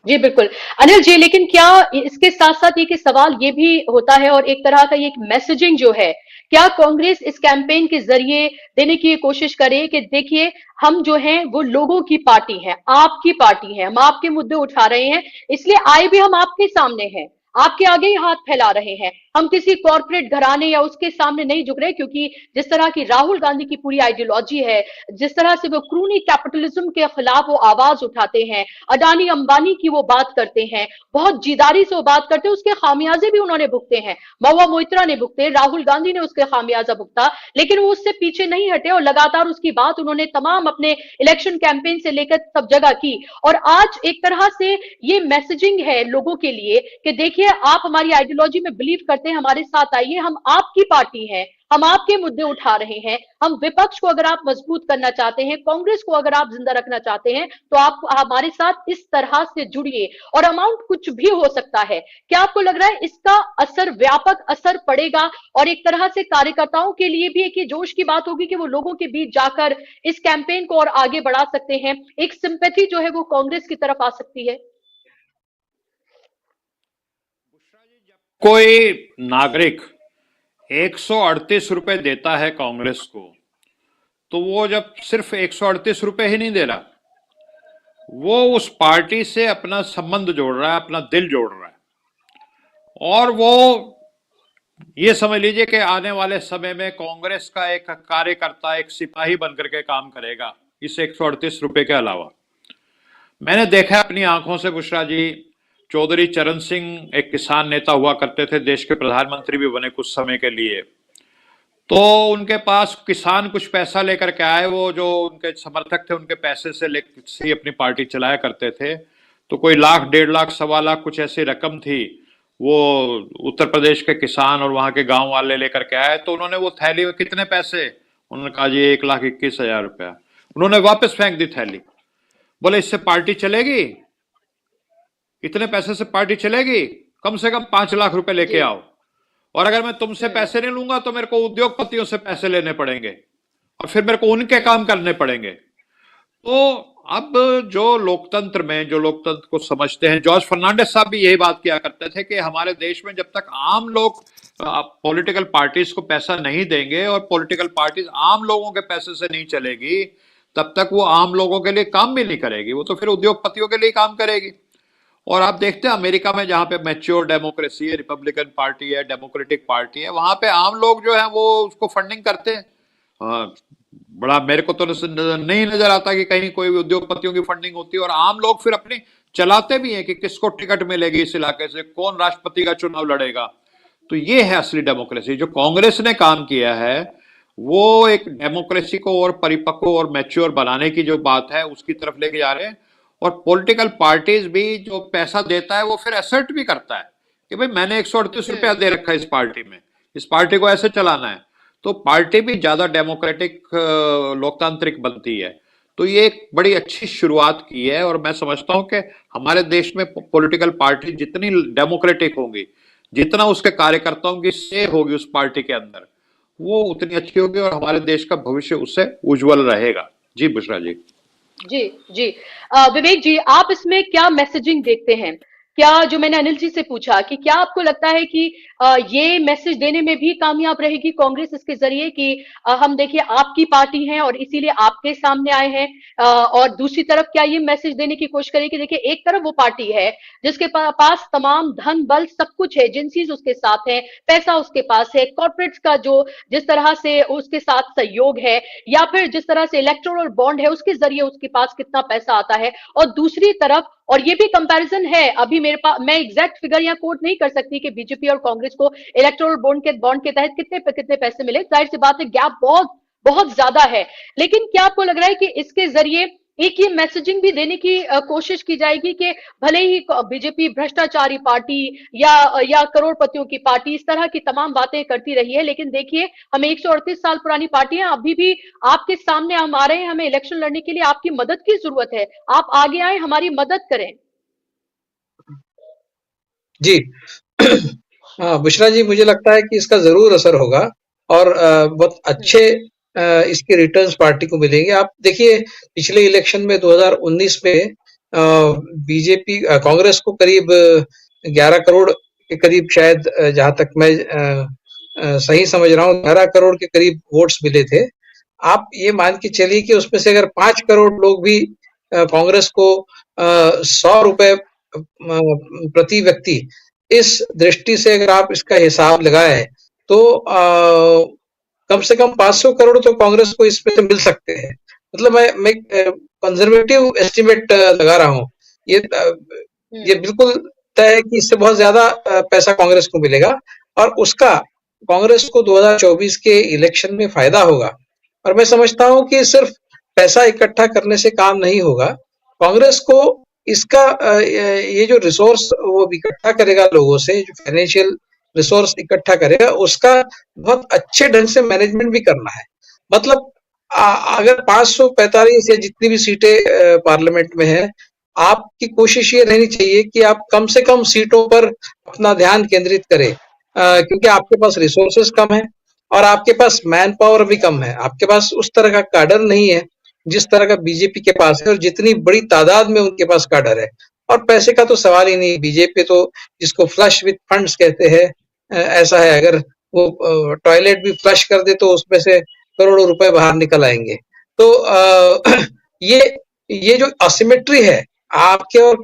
जी बिल्कुल अनिल जी, लेकिन क्या इसके साथ साथ एक सवाल ये भी होता है, और एक तरह का ये एक मैसेजिंग जो है, क्या कांग्रेस इस कैंपेन के जरिए देने की कोशिश करे कि देखिए हम जो हैं वो लोगों की पार्टी है, आपकी पार्टी है, हम आपके मुद्दे उठा रहे हैं, इसलिए आए भी हम आपके सामने हैं, आपके आगे ही हाथ फैला रहे हैं, हम किसी कॉर्पोरेट घराने या उसके सामने नहीं झुक रहे। क्योंकि जिस तरह की राहुल गांधी की पूरी आइडियोलॉजी है, जिस तरह से वो क्रूनी कैपिटलिज्म के खिलाफ वो आवाज उठाते हैं, अडानी अंबानी की वो बात करते हैं, बहुत जिदारी से वो बात करते हैं, उसके खामियाजे भी उन्होंने भुगते हैं, महुआ मोइत्रा ने भुगते, राहुल गांधी ने उसके खामियाजा भुगता, लेकिन वो उससे पीछे नहीं हटे और लगातार उसकी बात उन्होंने तमाम अपने इलेक्शन कैंपेन से लेकर सब जगह की। और आज एक तरह से ये मैसेजिंग है लोगों के लिए कि देखिए आप हमारी आइडियोलॉजी में बिलीव करते हैं, हमारे साथ आइए, हम आपकी पार्टी हैं, हम आपके मुद्दे उठा रहे हैं, हम विपक्ष को अगर आप मजबूत करना चाहते हैं, कांग्रेस को अगर आप जिंदा रखना चाहते हैं, तो आप हमारे साथ इस तरह से जुड़िए। और अमाउंट कुछ भी हो सकता है। क्या आपको लग रहा है इसका असर, व्यापक असर पड़ेगा, और एक तरह से कार्यकर्ताओं के लिए भी एक ये जोश की बात होगी कि वो लोगों के बीच जाकर इस कैंपेन को और आगे बढ़ा सकते हैं, एक सिंपैथी जो है वो कांग्रेस की तरफ आ सकती है? कोई नागरिक 138 रुपए देता है कांग्रेस को, तो वो जब सिर्फ 138 रुपए ही नहीं दे रहा, वो उस पार्टी से अपना संबंध जोड़ रहा है, अपना दिल जोड़ रहा है, और वो ये समझ लीजिए कि आने वाले समय में कांग्रेस का एक कार्यकर्ता, एक सिपाही बनकर के काम करेगा इस 138 रुपए के अलावा। मैंने देखा अपनी आंखों से बुशरा जी, चौधरी चरण सिंह एक किसान नेता हुआ करते थे, देश के प्रधानमंत्री भी बने कुछ समय के लिए, तो उनके पास किसान कुछ पैसा लेकर के आए, वो जो उनके समर्थक थे उनके पैसे से अपनी पार्टी चलाया करते थे, तो कोई लाख, 1.5 लाख, 1.25 लाख कुछ ऐसी रकम थी, वो उत्तर प्रदेश के किसान और वहां के गांव वाले लेकर के आए। तो उन्होंने वो थैली में कितने पैसे, उन्होंने कहा जी 1,21,000 रुपया। उन्होंने वापस फेंक दी थैली, बोले इससे पार्टी चलेगी, इतने पैसे से पार्टी चलेगी, कम से कम 5 लाख रुपए लेके आओ, और अगर मैं तुमसे पैसे नहीं लूंगा तो मेरे को उद्योगपतियों से पैसे लेने पड़ेंगे और फिर मेरे को उनके काम करने पड़ेंगे। तो अब जो लोकतंत्र में, जो लोकतंत्र को समझते हैं, जॉर्ज फर्नांडिस साहब भी यही बात किया करते थे कि हमारे देश में जब तक आम लोग पॉलिटिकल पार्टीज को पैसा नहीं देंगे और पॉलिटिकल पार्टीज आम लोगों के पैसे से नहीं चलेगी, तब तक वो आम लोगों के लिए काम भी नहीं करेगी, वो तो फिर उद्योगपतियों के लिए काम करेगी। और आप देखते हैं अमेरिका में जहां पे मैच्योर डेमोक्रेसी है, रिपब्लिकन पार्टी है, डेमोक्रेटिक पार्टी है, वहां पे आम लोग जो है वो उसको फंडिंग करते हैं। बड़ा मेरे को तो नहीं नजर आता कि कहीं कोई उद्योगपतियों की फंडिंग होती है, और आम लोग फिर अपनी चलाते भी हैं कि किसको टिकट मिलेगी इस इलाके से, कौन राष्ट्रपति का चुनाव लड़ेगा। तो ये है असली डेमोक्रेसी। जो कांग्रेस ने काम किया है वो एक डेमोक्रेसी को और परिपक्व और मैच्योर बनाने की जो बात है उसकी तरफ लेके जा रहे हैं। और पॉलिटिकल पार्टीज भी जो पैसा देता है वो फिर असर्ट भी करता है कि भाई मैंने 138 रुपया दे रखा है इस पार्टी में, इस पार्टी को ऐसे चलाना है, तो पार्टी भी ज्यादा डेमोक्रेटिक, लोकतांत्रिक बनती है। तो ये एक बड़ी अच्छी शुरुआत की है, और मैं समझता हूं कि हमारे देश में पॉलिटिकल पार्टी जितनी डेमोक्रेटिक होंगी, जितना उसके कार्यकर्ताओं की से होगी उस पार्टी के अंदर, वो उतनी अच्छी होगी और हमारे देश का भविष्य उससे उज्जवल रहेगा। जी बुशरा जी। जी जी, विवेक जी, आप इसमें क्या मैसेजिंग देखते हैं? क्या, जो मैंने अनिल जी से पूछा कि क्या आपको लगता है कि ये मैसेज देने में भी कामयाब रहेगी कांग्रेस इसके जरिए कि हम देखिए आपकी पार्टी है और इसीलिए आपके सामने आए हैं, और दूसरी तरफ क्या ये मैसेज देने की कोशिश करेगी? देखिए, एक तरफ वो पार्टी है जिसके पास तमाम धन बल सब कुछ है, एजेंसीज उसके साथ है, पैसा उसके पास है, कॉर्पोरेट्स का जो जिस तरह से उसके साथ सहयोग है, या फिर जिस तरह से इलेक्टोरल बॉन्ड है उसके जरिए उसके पास कितना पैसा आता है, और दूसरी तरफ, और ये भी कंपैरिजन है, अभी मेरे पास मैं एग्जैक्ट फिगर या कोट नहीं कर सकती कि बीजेपी और कांग्रेस को इलेक्टोरल बॉन्ड के तहत कितने पैसे मिले, जाहिर सी बात है गैप बहुत बहुत ज्यादा है। लेकिन क्या आपको लग रहा है कि इसके जरिए एक ये मैसेजिंग भी देने की कोशिश की जाएगी कि भले ही बीजेपी भ्रष्टाचारी पार्टी या करोड़पतियों की पार्टी इस तरह की तमाम बातें करती रही है, लेकिन देखिए हमें 138 साल पुरानी पार्टी है, अभी भी आपके सामने हम आ रहे हैं, हमें इलेक्शन लड़ने के लिए आपकी मदद की जरूरत है, आप आगे आए, हमारी मदद करें। जी। हाँ, बुशरा जी, मुझे लगता है कि इसका ज़रूर असर होगा और बहुत अच्छे इसके रिटर्न्स पार्टी को मिलेंगे। आप देखिए, पिछले इलेक्शन में 2019 में बीजेपी कांग्रेस को करीब 11 करोड़ के करीब, शायद जहां तक मैं सही समझ रहा हूँ, 11 करोड़ के करीब वोट्स मिले थे। आप ये मान के चलिए कि उसमें से अगर 5 करोड़ लोग भी कांग्रेस को 100 रुपए प्रति व्यक्ति, इस दृष्टि से अगर आप इसका हिसाब लगाएं तो कम से कम 500 करोड़ तो कांग्रेस को इसमें से मिल सकते हैं। मतलब मैं कंजर्वेटिव एस्टिमेट लगा रहा हूँ। ये बिल्कुल तय है कि इससे बहुत ज्यादा पैसा कांग्रेस को मिलेगा और उसका कांग्रेस को 2024 के इलेक्शन में फायदा होगा। और मैं समझता हूं कि सिर्फ पैसा इकट्ठा करने से काम नहीं होगा। कांग्रेस को इसका ये जो रिसोर्स वो इकट्ठा करेगा लोगों से, जो फाइनेंशियल रिसोर्स इकट्ठा करेगा, उसका बहुत अच्छे ढंग से मैनेजमेंट भी करना है। मतलब अगर 545 या जितनी भी सीटें पार्लियामेंट में है, आपकी कोशिश ये रहनी चाहिए कि आप कम से कम सीटों पर अपना ध्यान केंद्रित करें, क्योंकि आपके पास रिसोर्सेस कम है और आपके पास मैन पावर भी कम है। आपके पास उस तरह का काडर नहीं है जिस तरह का बीजेपी के पास है, और जितनी बड़ी तादाद में उनके पास काडर है। और पैसे का तो सवाल ही नहीं। बीजेपी तो जिसको फ्लश विथ फंड्स कहते हैं, ऐसा है, अगर वो टॉयलेट भी फ्लश कर दे तो उसमें से करोड़ों रुपए बाहर निकल आएंगे। तो ये जो असिमेट्री है आपके और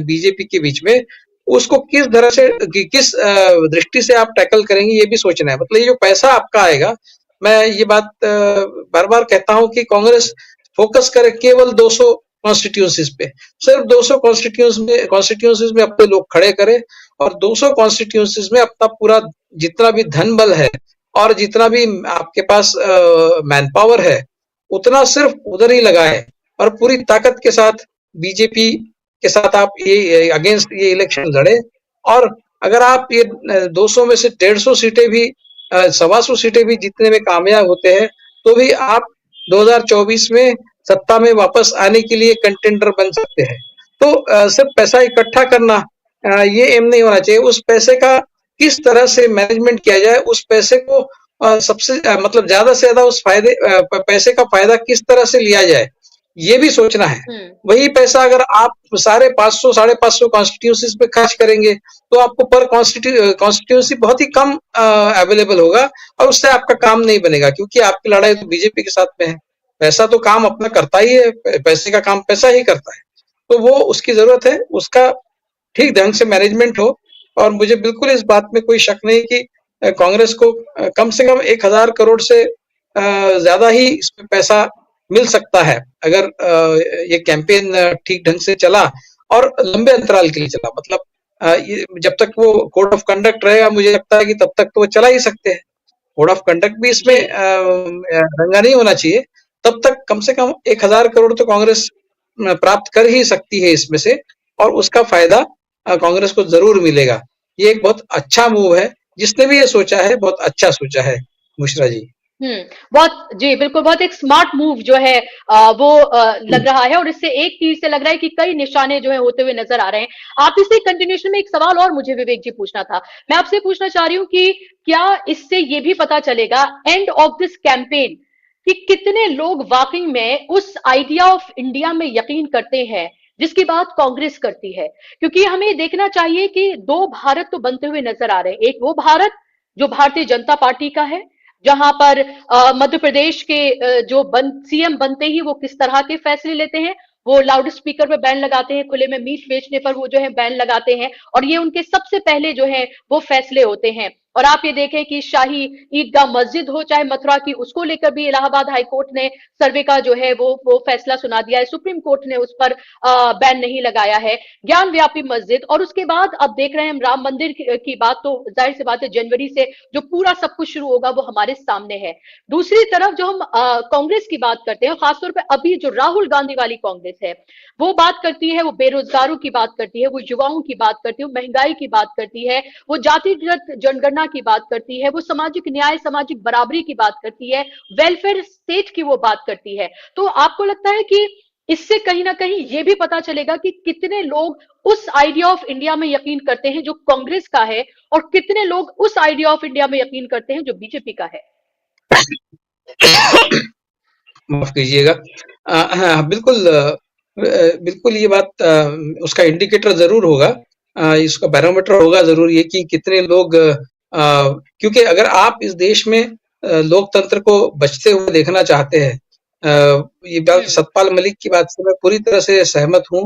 बीजेपी के बीच में, उसको किस तरह से, किस दृष्टि से आप टैकल करेंगे, ये भी सोचना है। मतलब ये जो पैसा आपका आएगा, मैं ये बात बार बार कहता हूं कि कांग्रेस फोकस करे केवल 200 कॉन्स्टिट्यूंसीज पे, सिर्फ 200 कॉन्स्टिट्यूंसीज में अपने लोग खड़े करे और 200 कॉन्स्टिट्यूंसीज में अपना पूरा जितना भी धन बल है और जितना भी आपके पास मैन पावर है, उतना सिर्फ उधर ही लगाए और पूरी ताकत के साथ बीजेपी के साथ आप ये अगेंस्ट ये इलेक्शन लड़े। और अगर आप ये 200 में से 150 सीटें भी, 125 सीटें भी जीतने में कामयाब होते हैं, तो भी आप 2024 में सत्ता में वापस आने के लिए कंटेंडर बन सकते हैं। तो सिर्फ पैसा इकट्ठा करना ये एम नहीं होना चाहिए। उस पैसे का किस तरह से मैनेजमेंट किया जाए, उस पैसे को सबसे मतलब ज्यादा से ज्यादा उस पैसे का फायदा किस तरह से लिया जाए, ये भी सोचना है। वही पैसा अगर आप सारे 500 साढ़े 500 कॉन्स्टिट्यूंसीज पे खर्च करेंगे तो आपको पर कॉन्स्टिट्यूंसी बहुत ही कम अवेलेबल होगा और उससे आपका काम नहीं बनेगा, क्योंकि आपकी लड़ाई तो बीजेपी के साथ में है। पैसा तो काम अपना करता ही है, पैसे का काम पैसा ही करता है। तो वो उसकी जरूरत है, उसका ठीक ढंग से मैनेजमेंट हो। और मुझे बिल्कुल इस बात में कोई शक नहीं कि कांग्रेस को कम से कम 1000 करोड़ से ज्यादा ही इसमें पैसा मिल सकता है, अगर ये कैंपेन ठीक ढंग से चला और लंबे अंतराल के लिए चला। मतलब जब तक वो कोड ऑफ कंडक्ट रहेगा, मुझे लगता है कि तब तक तो वो चला ही सकते हैं। कोड ऑफ कंडक्ट भी इसमें रंगा नहीं होना चाहिए। तब तक कम से कम 1000 करोड़ तो कांग्रेस प्राप्त कर ही सकती है इसमें से, और उसका फायदा कांग्रेस को जरूर मिलेगा। ये एक बहुत अच्छा मूव है, जिसने भी ये सोचा है बहुत अच्छा सोचा है मुशरा जी। बहुत जी, बिल्कुल, बहुत एक स्मार्ट मूव जो है वो लग रहा है, और इससे एक तीर से लग रहा है कि कई निशाने जो है होते हुए नजर आ रहे हैं। आप इसे कंटिन्यूएशन में एक सवाल और मुझे विवेक जी पूछना था। मैं आपसे पूछना चाह रही हूँ कि क्या इससे ये भी पता चलेगा एंड ऑफ दिस कैंपेन कि कितने लोग वाकई में उस आइडिया ऑफ इंडिया में यकीन करते हैं जिसकी बात कांग्रेस करती है। क्योंकि हमें देखना चाहिए कि दो भारत तो बनते हुए नजर आ रहे हैं। एक वो भारत जो भारतीय जनता पार्टी का है, जहां पर मध्य प्रदेश के सीएम बनते ही वो किस तरह के फैसले लेते हैं। वो लाउड स्पीकर पे बैन लगाते हैं, खुले में मीट बेचने पर वो जो है बैन लगाते हैं, और ये उनके सबसे पहले जो है वो फैसले होते हैं। और आप ये देखें कि शाही ईदगाह मस्जिद हो चाहे मथुरा की, उसको लेकर भी इलाहाबाद हाईकोर्ट ने सर्वे का जो है वो फैसला सुना दिया है। सुप्रीम कोर्ट ने उस पर बैन नहीं लगाया है। ज्ञान व्यापी मस्जिद, और उसके बाद अब देख रहे हैं हम राम मंदिर की बात, तो जाहिर सी बात है जनवरी से जो पूरा सब कुछ शुरू होगा वो हमारे सामने है। दूसरी तरफ जो हम कांग्रेस की बात करते हैं, खासतौर पर अभी जो राहुल गांधी वाली कांग्रेस है, वो बात करती है, वो बेरोजगारों की बात करती है, वो युवाओं की बात करती है, वो महंगाई की बात करती है, वो जातिगत जनगणना की बात करती है, वो सामाजिक न्याय, सामाजिक बराबरी की बात करती है, वेलफेयर स्टेट की वो बात करती है। तो आपको लगता है कि इससे कहीं ना कहीं ये भी पता चलेगा कि कितने लोग उस आइडिया ऑफ इंडिया में यकीन करते हैं जो कांग्रेस का है, और कितने लोग उस आइडिया ऑफ इंडिया में यकीन करते हैं जो बीजेपी का है। माफ कीजिएगा। हाँ, बिल्कुल बिल्कुल ये बात उसका इंडिकेटर जरूर होगा, इसका बैरोमीटर होगा जरूर ये कि कितने लोग, क्योंकि अगर आप इस देश में लोकतंत्र को बचते हुए देखना चाहते हैं, ये बात सतपाल मलिक की बात से मैं पूरी तरह से सहमत हूं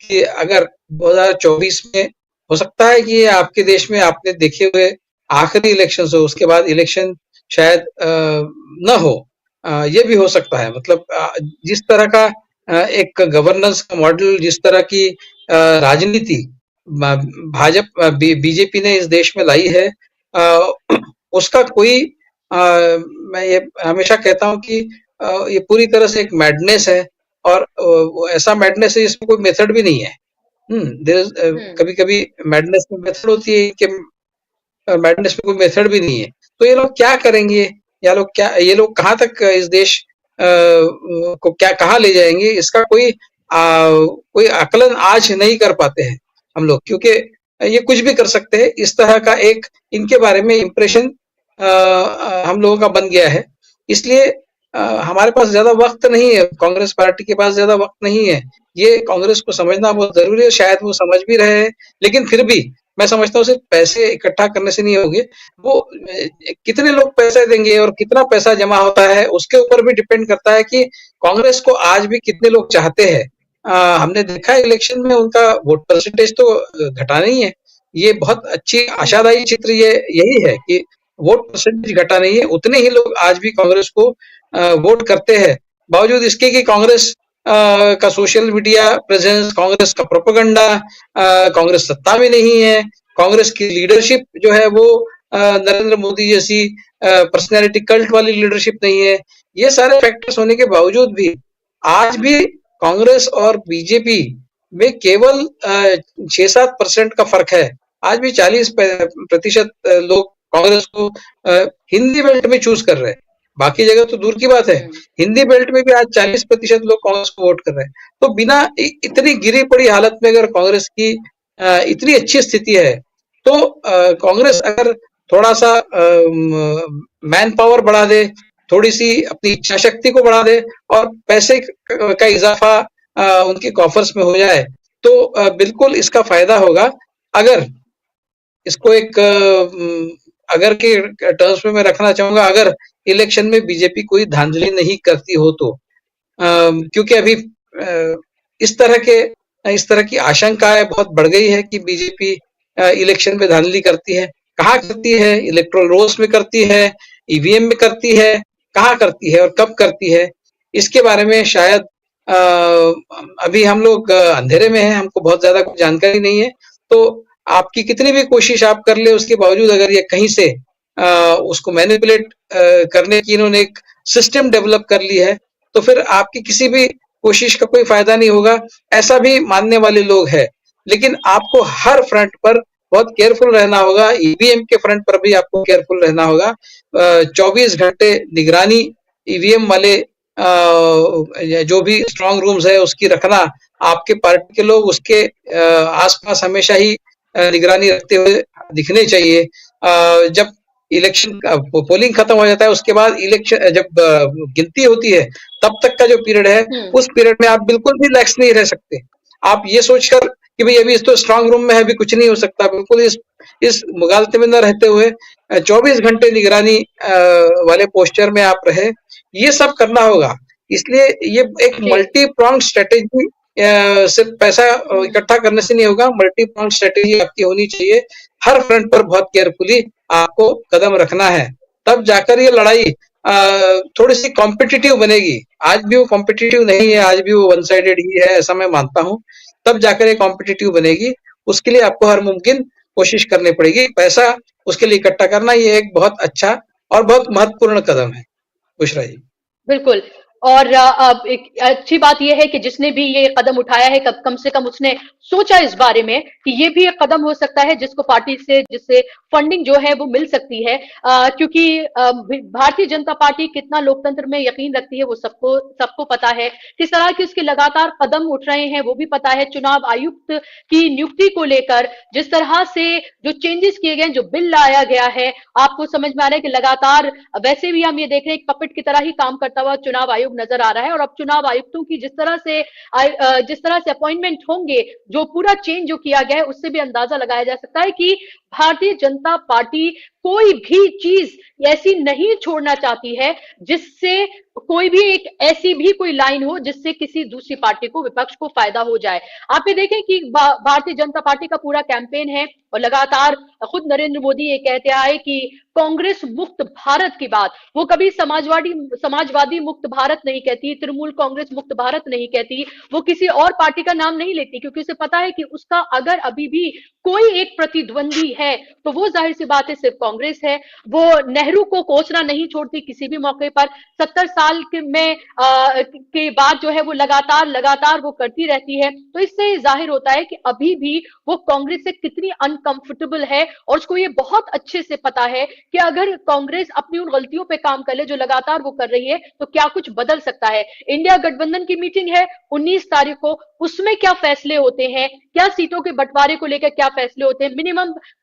कि अगर 2024 में हो सकता है कि आपके देश में आपने देखे हुए आखिरी इलेक्शन हो, उसके बाद इलेक्शन शायद न हो, ये भी हो सकता है। मतलब जिस तरह का एक गवर्नेंस का मॉडल, जिस तरह की राजनीति भाजपा बीजेपी ने इस देश में लाई है, उसका कोई मैं ये हमेशा कहता हूं कि ये पूरी तरह से एक मैडनेस है, और ऐसा मैडनेस है जिसमें कोई मेथड भी नहीं है। कभी-कभी मैडनेस में मेथड होती है कि मैडनेस में कोई मेथड भी नहीं है। तो ये लोग क्या करेंगे, या ये लोग कहाँ तक इस देश को कहाँ ले जाएंगे, इसका कोई आकलन आज नहीं कर पाते हैं हम लोग, क्योंकि ये कुछ भी कर सकते हैं। इस तरह का एक इनके बारे में इम्प्रेशन हम लोगों का बन गया है। इसलिए हमारे पास ज्यादा वक्त नहीं है, कांग्रेस पार्टी के पास ज्यादा वक्त नहीं है। ये कांग्रेस को समझना बहुत जरूरी है, शायद वो समझ भी रहे हैं, लेकिन फिर भी मैं समझता हूँ सिर्फ पैसे इकट्ठा करने से नहीं होंगे। वो कितने लोग पैसे देंगे और कितना पैसा जमा होता है, उसके ऊपर भी डिपेंड करता है कि कांग्रेस को आज भी कितने लोग चाहते हैं। हमने देखा इलेक्शन में उनका वोट परसेंटेज तो घटा नहीं है। ये बहुत अच्छी आशादायी चित्र यही है कि वोट परसेंटेज घटा नहीं है, उतने ही लोग आज भी कांग्रेस को वोट करते हैं, बावजूद इसके कि कांग्रेस का सोशल मीडिया प्रेजेंस, कांग्रेस का प्रोपेगेंडा, कांग्रेस सत्ता में नहीं है, कांग्रेस की लीडरशिप जो है वो नरेंद्र मोदी जैसी पर्सनैलिटी कल्ट वाली लीडरशिप नहीं है। ये सारे फैक्टर्स होने के बावजूद भी आज भी कांग्रेस और बीजेपी में केवल 6-7% का फर्क है। आज भी 40% लोग कांग्रेस को हिंदी बेल्ट में चूज कर रहे हैं, बाकी जगह तो दूर की बात है। हिंदी बेल्ट में भी आज 40% लोग कांग्रेस को वोट कर रहे हैं। तो बिना इतनी गिरी पड़ी हालत में अगर कांग्रेस की इतनी अच्छी स्थिति है, तो कांग्रेस अगर थोड़ा सा मैन पावर बढ़ा दे, थोड़ी सी अपनी इच्छा शक्ति को बढ़ा दे, और पैसे का इजाफा उनके कॉफर्स में हो जाए, तो बिल्कुल इसका फायदा होगा। अगर इसको एक अगर के टर्म्स में मैं रखना चाहूंगा, अगर इलेक्शन में बीजेपी कोई धांधली नहीं करती हो तो, क्योंकि अभी इस तरह की आशंकाएं बहुत बढ़ गई है कि बीजेपी इलेक्शन में धांधली करती है। कहाँ करती है? इलेक्टोरल रोल्स में करती है, ईवीएम में करती है, कहाँ करती है और कब करती है, इसके बारे में शायद अभी हम लोग अंधेरे में हैं, हमको बहुत ज्यादा कुछ जानकारी नहीं है। तो आपकी कितनी भी कोशिश आप कर ले, उसके बावजूद अगर ये कहीं से उसको मैनिपुलेट करने की इन्होंने एक सिस्टम डेवलप कर ली है, तो फिर आपकी किसी भी कोशिश का कोई फायदा नहीं होगा, ऐसा भी मानने वाले लोग हैं। लेकिन आपको हर फ्रंट पर बहुत केयरफुल रहना होगा, ईवीएम के फ्रंट पर भी आपको केयरफुल रहना होगा। 24 घंटे निगरानी ईवीएम वाले जो भी स्ट्रांग रूम्स है उसकी रखना, आपके पार्टी के लोग उसके आसपास हमेशा ही निगरानी रखते हुए दिखने चाहिए। जब इलेक्शन पोलिंग खत्म हो जाता है, उसके बाद इलेक्शन जब गिनती होती है, तब तक का जो पीरियड है, उस पीरियड में आप बिल्कुल भी लैक्स नहीं रह सकते। आप ये सोचकर कि भाई अभी इस तो स्ट्रांग रूम में है, अभी कुछ नहीं हो सकता, बिल्कुल इस मुगालते में न रहते हुए 24 घंटे निगरानी वाले पोस्चर में आप रहे, ये सब करना होगा। इसलिए ये एक जी मल्टी प्रॉन्ग स्ट्रेटेजी सिर्फ पैसा इकट्ठा करने से नहीं होगा, मल्टी प्रॉन्ग स्ट्रेटेजी आपकी होनी चाहिए। हर फ्रंट पर बहुत केयरफुली आपको कदम रखना है, तब जाकर ये लड़ाई थोड़ी सी कॉम्पिटिटिव बनेगी। आज भी वो कॉम्पिटिटिव नहीं है, आज भी वो वन साइडेड ही है, ऐसा मैं मानता हूं। तब जाकर ये कॉम्पिटिटिव बनेगी, उसके लिए आपको हर मुमकिन कोशिश करनी पड़ेगी। पैसा उसके लिए इकट्ठा करना ये एक बहुत अच्छा और बहुत महत्वपूर्ण कदम है। बुशरा जी। बिल्कुल। और अब एक अच्छी बात यह है कि जिसने भी ये कदम उठाया है कम से कम उसने सोचा इस बारे में कि ये भी एक कदम हो सकता है जिसको पार्टी से जिससे फंडिंग जो है वो मिल सकती है, क्योंकि भारतीय जनता पार्टी कितना लोकतंत्र में यकीन रखती है वो सबको सबको पता है। किस तरह के उसके लगातार कदम उठ रहे हैं वो भी पता है। चुनाव आयुक्त की नियुक्ति को लेकर जिस तरह से जो चेंजेस किए गए, जो बिल लाया गया है, आपको समझ में आ रहा है कि लगातार वैसे भी हम ये देख रहे हैं पपेट की तरह ही काम करता हुआ चुनाव आयोग नजर आ रहा है। और अब चुनाव आयुक्तों की जिस तरह से अपॉइंटमेंट होंगे, जो पूरा चेंज जो किया गया है, उससे भी अंदाजा लगाया जा सकता है कि भारतीय जनता पार्टी कोई भी चीज ऐसी नहीं छोड़ना चाहती है जिससे कोई भी एक ऐसी भी कोई लाइन हो जिससे किसी दूसरी पार्टी को, विपक्ष को फायदा हो जाए। आप ये देखें कि भारतीय जनता पार्टी का पूरा कैंपेन है और लगातार खुद नरेंद्र मोदी ये कहते आए कि कांग्रेस मुक्त भारत की बात, वो कभी समाजवादी मुक्त भारत नहीं कहती, तृणमूल कांग्रेस मुक्त भारत नहीं कहती, वो किसी और पार्टी का नाम नहीं लेती, क्योंकि उसे पता है कि उसका अगर अभी भी कोई एक प्रतिद्वंदी है तो वो जाहिर सी बात है सिर्फ कांग्रेस है। वो नेहरू को कोसना नहीं छोड़ती किसी भी मौके पर। 70 साल के बाद जो है वो लगातार वो करती रहती है। तो इससे जाहिर होता है कि अभी भी वो कांग्रेस से कितनी अनकंफर्टेबल है और उसको ये बहुत अच्छे से पता है कि अगर कांग्रेस अपनी उन गलतियों पे काम कर ले जो लगातार वो कर रही है तो क्या कुछ बदल सकता है। इंडिया गठबंधन की मीटिंग है 19 तारीख को, उसमें क्या फैसले होते हैं, क्या सीटों के बंटवारे को लेकर क्या फैसले होते हैं,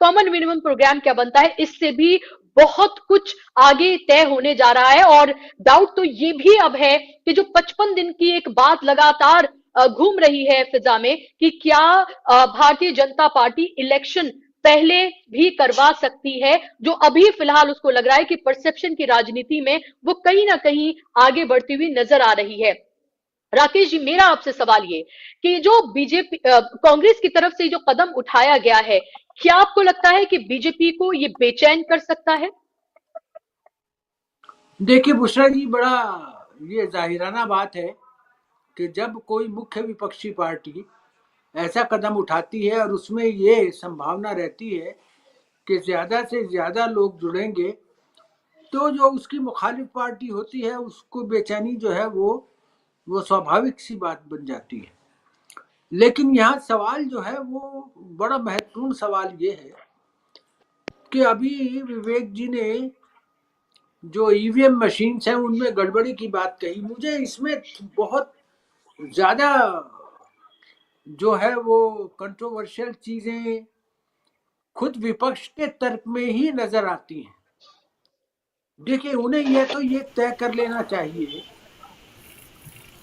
कॉमन मिनिमम प्रोग्राम क्या बनता है, इससे भी बहुत कुछ आगे तय होने जा रहा है। और डाउट तो ये भी अब है कि जो 55 दिन की एक बात लगातार घूम रही है फिजा में कि क्या भारतीय जनता पार्टी इलेक्शन पहले भी करवा सकती है, जो अभी फिलहाल उसको लग रहा है कि परसेप्शन की राजनीति में वो कहीं ना कहीं आगे बढ़ती हुई नजर आ रही है। राकेश जी, मेरा आपसे सवाल ये कि जो बीजेपी कांग्रेस की तरफ से जो कदम उठाया गया है, क्या आपको लगता है कि बीजेपी को ये बेचैन कर सकता है? देखिए बुशरा जी, बड़ा ये जाहिराना बात है कि जब कोई मुख्य विपक्षी पार्टी ऐसा कदम उठाती है और उसमें ये संभावना रहती है कि ज्यादा से ज्यादा लोग जुड़ेंगे, तो जो उसकी मुखालिफ पार्टी होती है उसको बेचैनी जो है वो स्वाभाविक सी बात बन जाती है। लेकिन यहाँ सवाल जो है वो बड़ा महत्वपूर्ण सवाल ये है कि अभी विवेक जी ने जो ईवीएम मशीन है उनमें गड़बड़ी की बात कही। मुझे इसमें बहुत ज्यादा जो है वो कंट्रोवर्शियल चीजें खुद विपक्ष के तर्क में ही नजर आती हैं। देखिए, उन्हें यह तो ये तय कर लेना चाहिए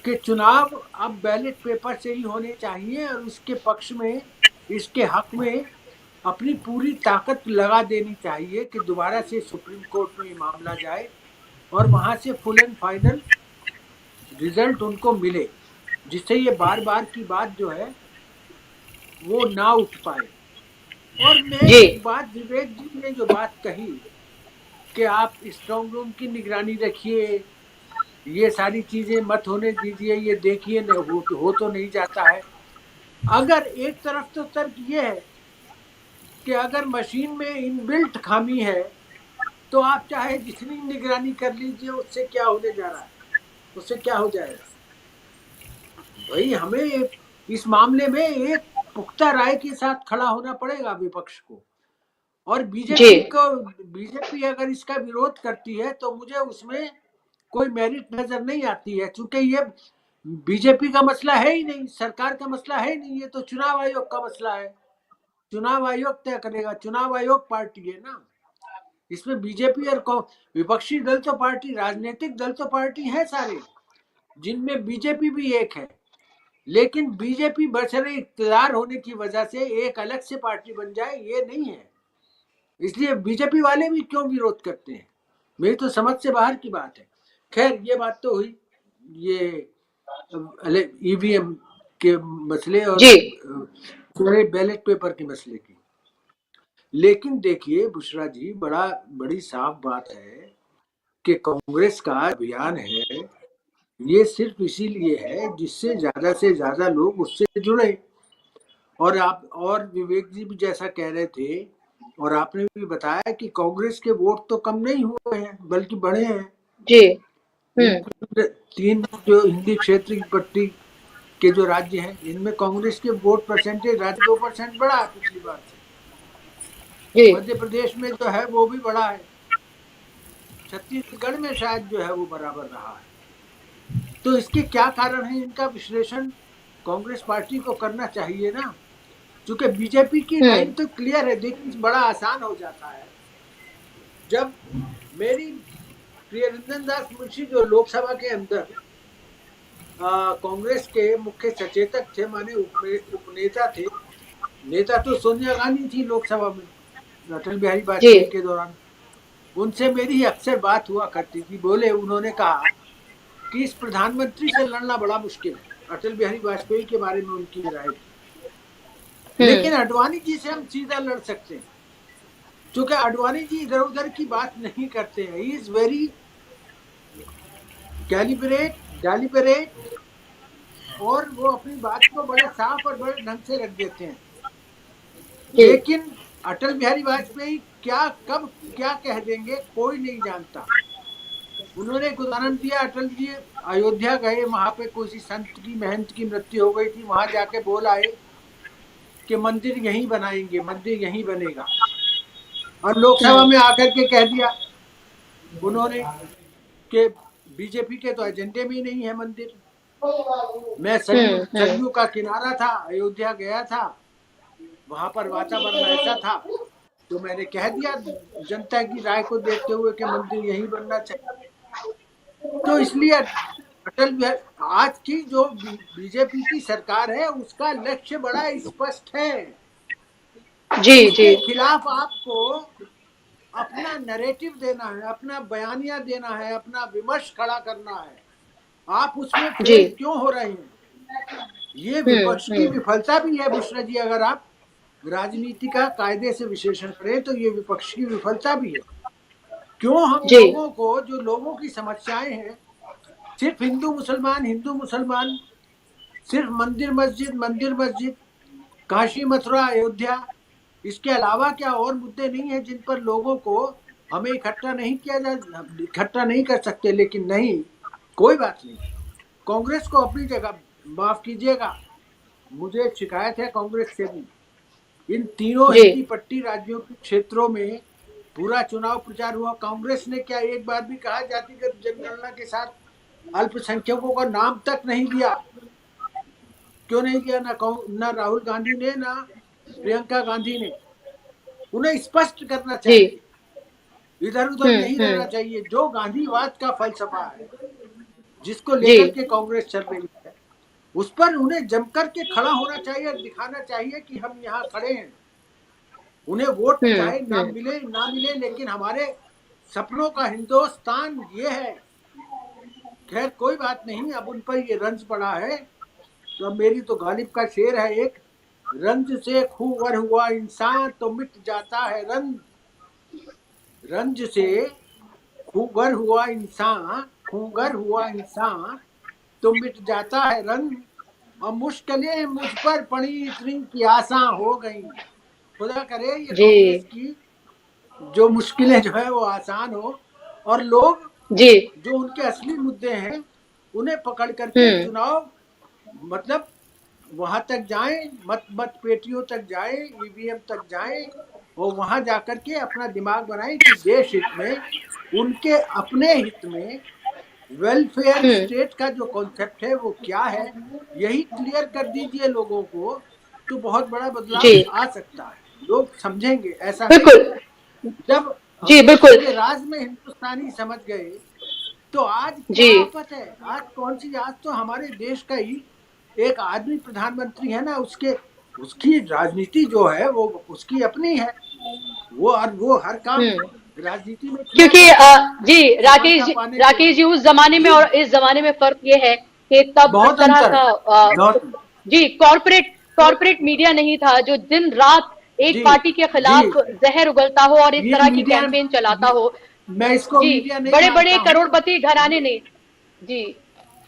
कि चुनाव अब बैलेट पेपर से ही होने चाहिए और उसके पक्ष में, इसके हक में अपनी पूरी ताकत लगा देनी चाहिए कि दोबारा से सुप्रीम कोर्ट में ये मामला जाए और वहां से फुल एंड फाइनल रिजल्ट उनको मिले, जिससे ये बार बार की बात जो है वो ना उठ पाए। और मैं जी एक बात, विवेक जी ने जो बात कही कि आप स्ट्रांग रूम की निगरानी रखिए, ये सारी चीजें मत होने दीजिए, ये देखिए हो तो नहीं जाता है। अगर एक तरफ तो तर्क ये है कि अगर मशीन में इनबिल्ट खामी है तो आप चाहे जितनी निगरानी कर लीजिए, उससे क्या होने जा रहा है, उससे क्या हो जाएगा। भाई, हमें इस मामले में एक पुख्ता राय के साथ खड़ा होना पड़ेगा विपक्ष को। और बीजेपी अगर इसका विरोध करती है तो मुझे उसमें कोई मेरिट नजर नहीं आती है, क्योंकि ये बीजेपी का मसला है ही नहीं, सरकार का मसला है ही नहीं, ये तो चुनाव आयोग का मसला है। चुनाव आयोग तय करेगा, चुनाव आयोग पार्टी है ना। इसमें बीजेपी और विपक्षी दल तो पार्टी, राजनीतिक दल तो पार्टी है सारे, जिनमें बीजेपी भी एक है। लेकिन बीजेपी बरसरे इख्तियार होने की वजह से एक अलग से पार्टी बन जाए, ये नहीं है। इसलिए बीजेपी वाले भी क्यों विरोध करते हैं, मेरी तो समझ से बाहर की बात है। खैर, ये बात तो हुई ये ईवीएम के मसले और जी बैलेट पेपर के मसले की। लेकिन देखिए बुशरा जी, बड़ी साफ बात है कि कांग्रेस का अभियान है, ये सिर्फ इसीलिए है जिससे ज्यादा लोग उससे जुड़े। और आप और विवेक जी भी जैसा कह रहे थे और आपने भी बताया कि कांग्रेस के वोट तो कम नहीं हुए हैं बल्कि बढ़े हैं। जी तीन जो हिंदी क्षेत्र की पट्टी के जो राज्य हैं, इनमें कांग्रेस के वोट परसेंटेज 2% बढ़ा है पिछली बार से। जी मध्य प्रदेश में जो है वो भी बढ़ा है, छत्तीसगढ़ में शायद जो है वो बराबर रहा है। तो इसके क्या कारण है, इनका विश्लेषण कांग्रेस पार्टी को करना चाहिए ना। क्योंकि बीजेपी की लाइन तो क्लियर है। देखिए, बड़ा आसान हो जाता है जब मेरी प्रियरंजन दास मुंशी जो लोकसभा के अंदर कांग्रेस के मुख्य सचेतक थे, माने उपनेता थे। नेता तो सोनिया गांधी थी लोकसभा में अटल बिहारी वाजपेयी के दौरान। उनसे मेरी अक्सर बात हुआ करती थी। उन्होंने कहा कि इस प्रधानमंत्री से लड़ना बड़ा मुश्किल है। अटल बिहारी वाजपेयी के बारे में उनकी राय थी। लेकिन आडवाणी जी से हम सीधा लड़ सकते हैं, क्योंकि आडवाणी जी इधर उधर की बात नहीं करते हैं। ही इज वेरी डेलिबरेट और वो अपनी बात को बड़े साफ और बड़े ढंग से रख देते हैं। लेकिन अटल बिहारी वाजपेयी कब क्या कह देंगे कोई नहीं जानता। उन्होंने एक उदाहरण दिया, अटल जी अयोध्या गए, वहां पे किसी संत की महंत की मृत्यु हो गई थी, वहां जाके बोल आए कि मंदिर यहीं बनाएंगे, मंदिर यहीं बनेगा। और लोकसभा में आकर के कह दिया उन्होंने कि बीजेपी के तो एजेंडे में ही नहीं है मंदिर। मैं सरयू का किनारा था, अयोध्या गया था, वहां पर वातावरण ऐसा था, तो मैंने कह दिया जनता की राय को देखते हुए कि मंदिर यहीं बनना चाहिए। तो इसलिए अटल बिहारी, आज की जो बीजेपी की सरकार है उसका लक्ष्य बड़ा स्पष्ट है। जी उसके खिलाफ आपको अपना नैरेटिव देना है, अपना बयानिया देना है, अपना विमर्श खड़ा करना है। आप उसमें फेल क्यों हो रहे हैं? ये विपक्ष की विफलता भी है बुशरा जी। अगर आप राजनीति का कायदे से विश्लेषण करें तो ये विपक्ष की विफलता भी है। क्यों हम लोगों को, जो लोगों की समस्याएं हैं, सिर्फ हिंदू मुसलमान, सिर्फ मंदिर मस्जिद, काशी मथुरा अयोध्या, इसके अलावा क्या और मुद्दे नहीं है जिन पर लोगों को हमें इकट्ठा नहीं कर सकते? लेकिन नहीं, कोई बात नहीं। कांग्रेस को अपनी जगह, माफ कीजिएगा, मुझे शिकायत है कांग्रेस से भी। इन तीनों हिंदी पट्टी राज्यों के क्षेत्रों में पूरा चुनाव प्रचार हुआ, कांग्रेस ने क्या एक बार भी कहा जातिगत जनगणना के साथ अल्पसंख्यकों का नाम तक नहीं दिया? क्यों नहीं किया? ना राहुल गांधी ने, ना प्रियंका गांधी ने। उन्हें स्पष्ट करना चाहिए, इधर उधर नहीं रहना चाहिए। जो गांधीवाद का फलसफा है जिसको लेकर के कांग्रेस चल रही है, उस पर उन्हें जमकर के खड़ा होना चाहिए और दिखाना चाहिए कि हम यहाँ खड़े हैं। उन्हें वोट चाहे ना मिले, लेकिन हमारे सपनों का हिंदुस्तान ये है। खैर, कोई बात नहीं, अब उन पर ये रंज पड़ा है। तो मेरी तो गालिब का शेर है एक, रंज से खूगर हुआ इंसान तो मिट जाता है रंज। रंज से खूगर हुआ इंसान तो मिट जाता है रंज। और मुश्किलें मुझ पर पड़ी इतनी की आसान हो गई। खुदा करे ये कांग्रेस की जो मुश्किलें जो है वो आसान हो और लोग जो उनके असली मुद्दे हैं उन्हें पकड़ करके चुनाव, मतलब वहां तक जाएं, मत पेटियों तक जाएं, ईवीएम तक जाएं और वहां जाकर के अपना दिमाग बनाएं कि देश हित में, उनके अपने हित में वेलफेयर स्टेट का जो कॉन्सेप्ट है वो क्या है, यही क्लियर कर दीजिए लोगों को, तो बहुत बड़ा बदलाव आ सकता है। लोग समझेंगे। ऐसा नहीं, जब बिल्कुल राज में हिंदुस्तानी समझ गए तो आज क्या आफत है? आज कौन सी? आज तो हमारे देश का ही एक आदमी प्रधानमंत्री है ना, उसकी राजनीति जो है वो उसकी अपनी है, वो हर काम राजनीति में किया क्योंकि करता है। जी सफलता पाने के राकेश जी, उस जमाने में जी, और इस जमाने में फर्क ये है कि तब इस बहुत तरह अंतर है, का बहुत। जी कॉर्पोरेट मीडिया नहीं था जो दिन रात एक जी पार्टी के जी, खिलाफ जहर उगलता हो और इस ये तरह की मीडिया, कैंपेन चलाता हो। मैं इसको जी, मीडिया नहीं बड़े मानता बड़े हूँ। करोड़पति घराने ने जी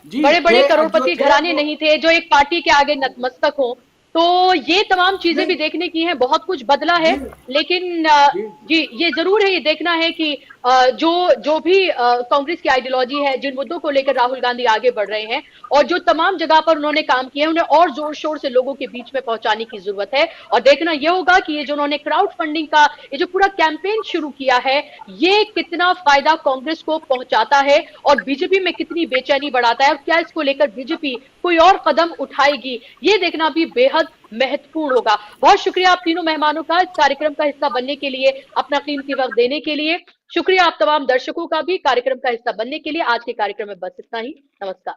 जी बड़े बड़े थे, जो करोड़पति थे घराने वो नहीं थे जो एक पार्टी के आगे नतमस्तक हो। तो ये तमाम चीजें भी नहीं। देखने की हैं, बहुत कुछ बदला है। जी लेकिन जी जी ये जरूर है, ये देखना है कि जो भी कांग्रेस की आइडियोलॉजी है, जिन मुद्दों को लेकर राहुल गांधी आगे बढ़ रहे हैं और जो तमाम जगह पर उन्होंने काम किया है, उन्हें और जोर शोर से लोगों के बीच में पहुंचाने की जरूरत है। और देखना यह होगा कि ये जो उन्होंने क्राउड फंडिंग का ये जो पूरा कैंपेन शुरू किया है, ये कितना फायदा कांग्रेस को पहुंचाता है और बीजेपी में कितनी बेचैनी बढ़ाता है, और क्या इसको लेकर बीजेपी कोई और कदम उठाएगी, ये देखना भी बेहद महत्वपूर्ण होगा। बहुत शुक्रिया आप तीनों मेहमानों का इस कार्यक्रम का हिस्सा बनने के लिए, अपना कीमती वक्त देने के लिए। शुक्रिया आप तमाम दर्शकों का भी कार्यक्रम का हिस्सा बनने के लिए। आज के कार्यक्रम में बस इतना ही। नमस्कार।